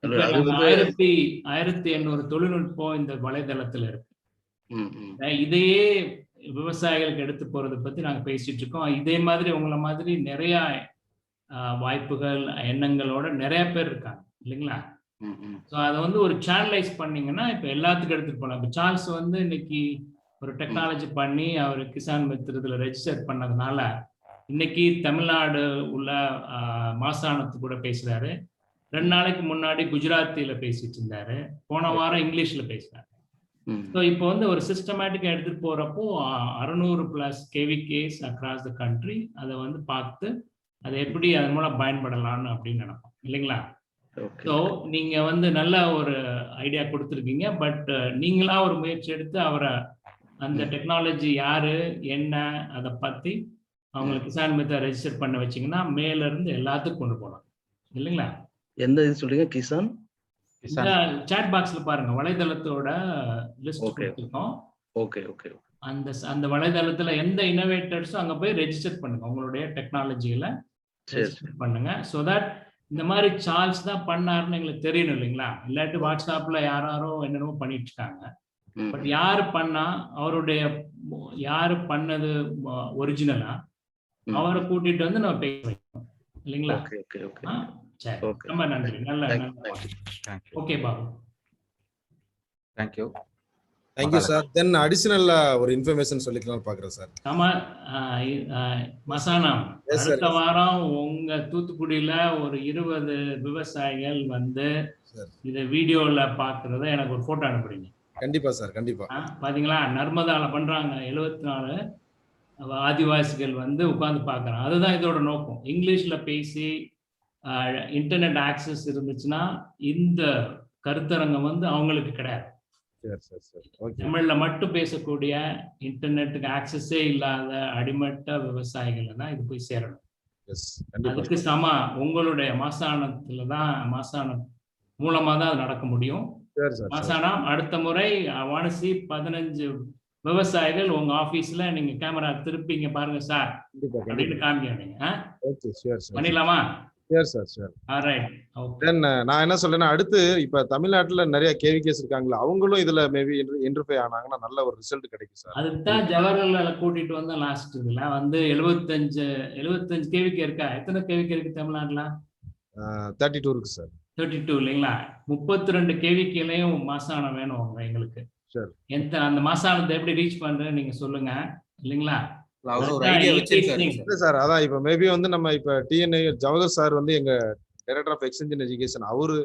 1800 தொழில்நுட்பம் இந்த வலைதளத்துல இருக்கு. இதையே விவசாயிகளுக்கு எடுத்து போறதை பத்தி நாங்க பேசிட்டு இருக்கோம். இதே மாதிரி உங்களை மாதிரி நிறைய வாய்ப்புகள் எண்ணங்களோட நிறைய பேர் இருக்காங்க இல்லைங்களா? ஸோ அதை வந்து ஒரு சேனலைஸ் பண்ணீங்கன்னா இப்போ எல்லாத்துக்கும் எடுத்துட்டு போகலாம். இப்போ சார்ல்ஸ் வந்து இன்னைக்கு ஒரு டெக்னாலஜி பண்ணி அவர் கிசான் மித்திரத்தில் ரெஜிஸ்டர் பண்ணதுனால இன்னைக்கு தமிழ்நாடு உள்ள மாசாணத்து கூட பேசுறாரு. 2 நாளைக்கு முன்னாடி குஜராத்தில பேசிட்டு இருந்தாரு. போன வாரம் இங்கிலீஷ்ல பேசினாரு. ஸோ இப்போ வந்து ஒரு சிஸ்டமேட்டிக்கா எடுத்துட்டு போறப்போ 600+ KVKs அக்ராஸ் த கண்ட்ரி அதை வந்து பார்த்து அதை எப்படி அதன் மூலம் பயன்படலாம்னு அப்படின்னு நினைப்போம் இல்லைங்களா? ஸோ நீங்க வந்து நல்ல ஒரு ஐடியா கொடுத்துருக்கீங்க. பட் நீங்களா ஒரு முயற்சி எடுத்து அவரை அந்த டெக்னாலஜி யாரு என்ன அதை பத்தி அவங்களுக்கு கிசான் மித்ரா ரெஜிஸ்டர் பண்ண வச்சீங்கன்னா மேல இருந்து எல்லாத்துக்கும் கொண்டு போகலாம் இல்லைங்களா? எந்த இது சொல்றீங்க? கிசான் சாட் பாக்ஸ்ல பாருங்க, வலைதளத்தோட லிஸ்ட் கொடுத்துருக்கோம். Okay okay. அந்த வலைதளத்துல எந்த இனோவேட்டர்ஸும் அங்க போய் ரெஜிஸ்டர் பண்ணுங்க, உங்களுடைய டெக்னாலஜிகளை ரெஜிஸ்டர் பண்ணுங்க. ஸோ தட் இந்த மாதிரி சார்ல்ஸ் தான் பண்ணாருன்னு எங்களுக்கு தெரியணும் இல்லைங்களா? இல்லாட்டி வாட்ஸ்அப்ல யாரோ என்னென்னமோ பண்ணிட்டு இருக்காங்க. பட் யாரு பண்ணா, அவருடைய யாரு பண்ணது ஒரிஜினலா அவரை கூட்டிட்டு வந்து நம்ம பேச வைக்கணும் இல்லைங்களா? சரி, ரொம்ப நன்றி. நல்ல okay Babu. Thank you sir. Then அடிஷனலா ஒரு இன்ஃபர்மேஷன் சொல்லிக்கலாம் பாக்குறேன் சார். ஆமா, மசானம் அடுத்த வாரம் உங்க தூத்துக்குடியில ஒரு 20 விவசாயிகள் வந்து இத வீடியோல பாக்குறத எனக்கு ஒரு போட்டோ அனுப்புறீங்க. கண்டிப்பா சார், கண்டிப்பா. பாத்தீங்களா, நர்மதால பண்றாங்க 74 ஆதிவாசிகள் வந்து உட்கார்ந்து பாக்குறாங்க. அதுதான் இதோட நோக்கம். இங்கிலீஷ்ல பேசி இன்டர்நெட் ஆக்சஸ் இருந்துச்சுன்னா இந்த கருத்தரங்கம் வந்து அவங்களுக்கு கிடையாது. தமிழ்ல மட்டும் பேசக்கூடிய இன்டர்நெட்டுக்கு ஆக்சஸே இல்லாத அடிமட்ட விவசாயிகள் தான் இது போய் சேரணும். அதுக்கு சம உங்களுடைய மாசாணத்துல தான், மாசாணம் மூலமா தான் அது நடக்க முடியும். மாசாணம் அடுத்த முறை 15 விவசாயிகள் உங்க ஆபீஸ்ல நீங்க கேமரா திருப்பிங்க பாருங்க சார் அப்படின்னு காமிக்காதீங்க. பண்ணிடலாமா? நான் என்ன சொல்றேன்னா, அடுத்து இப்ப தமிழ்நாட்டுல நிறைய கேவிகேஸ் இருக்காங்களா, அவங்களும் இதுல மேபி இன்டர்ஃபை ஆனாங்கன்னா நல்ல ஒரு ரிசல்ட் கிடைக்கும் சார். அதுதான் ஜவஹர்லால கூட்டிட்டு வந்த லாஸ்ட் இதுல வந்து 75 கேவிகே இருக்கா? எத்தனை கேவிகே இருக்கு தமிழ்நாட்டுல? 32 இருக்கு சார். 32 இல்லைங்களா? 32 கேவிகேலையும் மாசாணம் வேணும் எங்களுக்கு. அந்த மாசாணத்தை எப்படி ரீச் பண்றேன்னு நீங்க சொல்லுங்க இல்லைங்களா? சார் அதான் இப்ப மேபி வந்து நம்ம இப்ப டிஎன்ஏ ஜவஹர் சார் வந்து எங்க டைரக்டர் ஆஃப் எக்ஸ்டென்ஷன் எஜுகேஷன், அவரு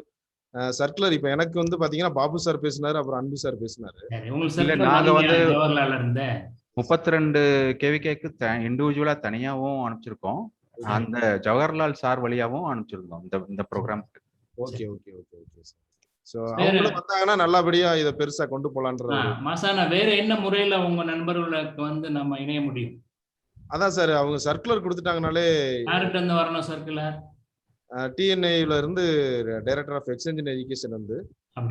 சர்க்குலர் இப்ப எனக்கு வந்து பாத்தீங்கன்னா பாபு சார் பேசினாரு, அப்புறம் அன்பு சார் பேசினாரு. நாங்க வந்து 32 கேவிகேக்கு இண்டிவிஜுவலா தனியாவும் அனுப்பிச்சிருக்கோம், அந்த ஜவஹர்லால் சார் வழியாவும் அனுப்பிச்சிருந்தோம் இந்த programme. Okay okay okay okay sir. So அவங்களும் வந்தாங்கன்னா நல்லபடியா இத பெருசா கொண்டு போலாம்ன்றது. மாசானா வேற என்ன முறையில உங்க நண்பர்களுக்கு வந்து நம்ம இணைய முடியும்? அதான் சார், அவங்க சர்க்குலர் கொடுத்துட்டாங்கனாலே. யார்கிட்ட இருந்து வரணும் சர்க்குலர்? டிஎன்ஏல இருந்து டைரக்டர் ஆஃப் எக்ஸ்டென்ஷன் எஜுகேஷன் வந்து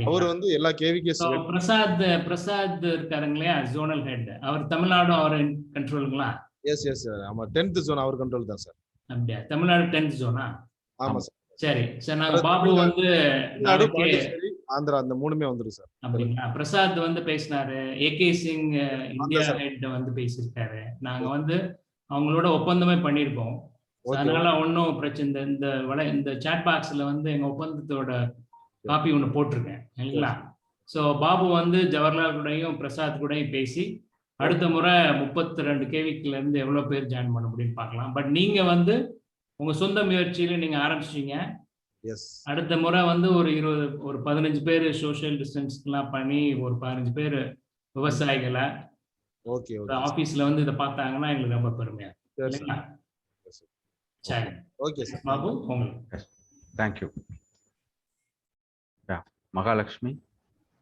அவர் வந்து எல்லா கேவிகேஸ். பிரசாத் இருக்காருங்களா, ஜோனல் ஹெட், அவர் தமிழ்நாடு அவர் கண்ட்ரோலுங்களா? எஸ் எஸ் சார், ஆமா 10th ஜோன் அவர் கண்ட்ரோல் தான் சார். அப்படியே தமிழ்நாடு 10th ஜோனா? ஆமா சார். சரி சார், நாங்க பாபு வந்து ஆந்திரா அந்த மூணுமே வந்துரும் சார். அப்படிங்களா? பிரசாத் வந்து பேசினாரு, ஏகே சிங் இந்தியா ஹெட் வந்து பேசியிருக்காரு. நாங்க வந்து அவங்களோட ஒப்பந்தமே பண்ணியிருக்கோம். அதனால ஒன்றும் பிரச்சனை. இந்த சாட் பாக்ஸ்ல வந்து எங்க ஒப்பந்தத்தோட காப்பி ஒன்று போட்டிருக்கேன் இல்லைங்களா? ஸோ பாபு வந்து ஜவஹர்லால் கூடயும் பிரசாத் கூடயும் பேசி அடுத்த முறை 32 கேவிக்குல இருந்து எவ்வளவு பேர் ஜாயின் பண்ண முடியும்னு பார்க்கலாம். பட் நீங்க வந்து உங்க சொந்த முயற்சியில நீங்க ஆரம்பிச்சிட்டீங்க. அடுத்த முறை வந்து ஒரு 15 பேர் சோசியல் டிஸ்டன்ஸ்லாம் பண்ணி ஒரு 15 பேர் விவசாயிகளை ஆபீஸ்ல வந்து இதை பார்த்தாங்கன்னா எங்களுக்கு ரொம்ப பெருமையா இருக்குங்களா? சரி, ஓகே சார். பாபு உங்களுக்கு thank you. Mahalakshmi,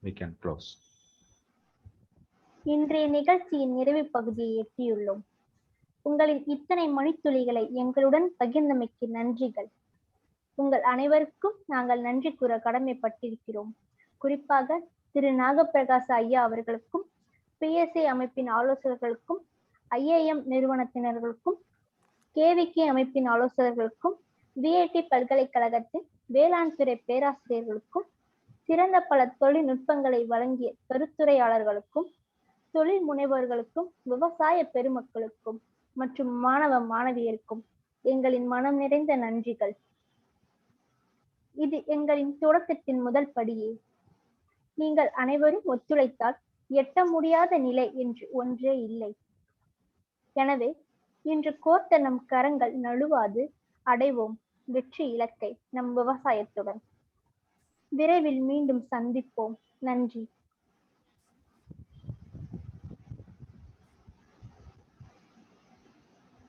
we can close. இன்றைய நிகழ்ச்சியின் நிறைவு பகுதியை எட்டியுள்ளோம். உங்களின் இத்தனை மணித்துளிகளை எங்களுடன் பகிர்ந்தமைக்கு நன்றிகள். உங்கள் அனைவருக்கும் நாங்கள் நன்றி கூற கடமைப்பட்டிருக்கிறோம். குறிப்பாக திரு நாகப்பிரகாச ஐயா அவர்களுக்கும், பிஎஸ்ஐ அமைப்பின் ஆலோசகர்களுக்கும், ஐஏஎம் நிறுவனத்தினர்களுக்கும், கேவிகே அமைப்பின் ஆலோசகர்களுக்கும், விஐடி பல்கலைக்கழகத்தின் வேளாண் துறை பேராசிரியர்களுக்கும், சிறந்த பல தொழில்நுட்பங்களை வழங்கிய கருத்துரையாளர்களுக்கும், தொழில் முனைவோர்களுக்கும், விவசாய பெருமக்களுக்கும் மற்றும் மாணவ மாணவியருக்கும் எங்களின் மனம் நிறைந்த நன்றிகள். இது எங்களின் தொடக்கத்தின் முதல் படியே. நீங்கள் அனைவரும் ஒத்துழைத்தால் எட்ட முடியாத நிலை என்று ஒன்றே இல்லை. எனவே இன்று கோர்த்த நம் கரங்கள் நழுவாது அடைவோம் வெற்றி இலக்கை நம் விவசாயத்துடன். விரைவில் மீண்டும் சந்திப்போம். நன்றி.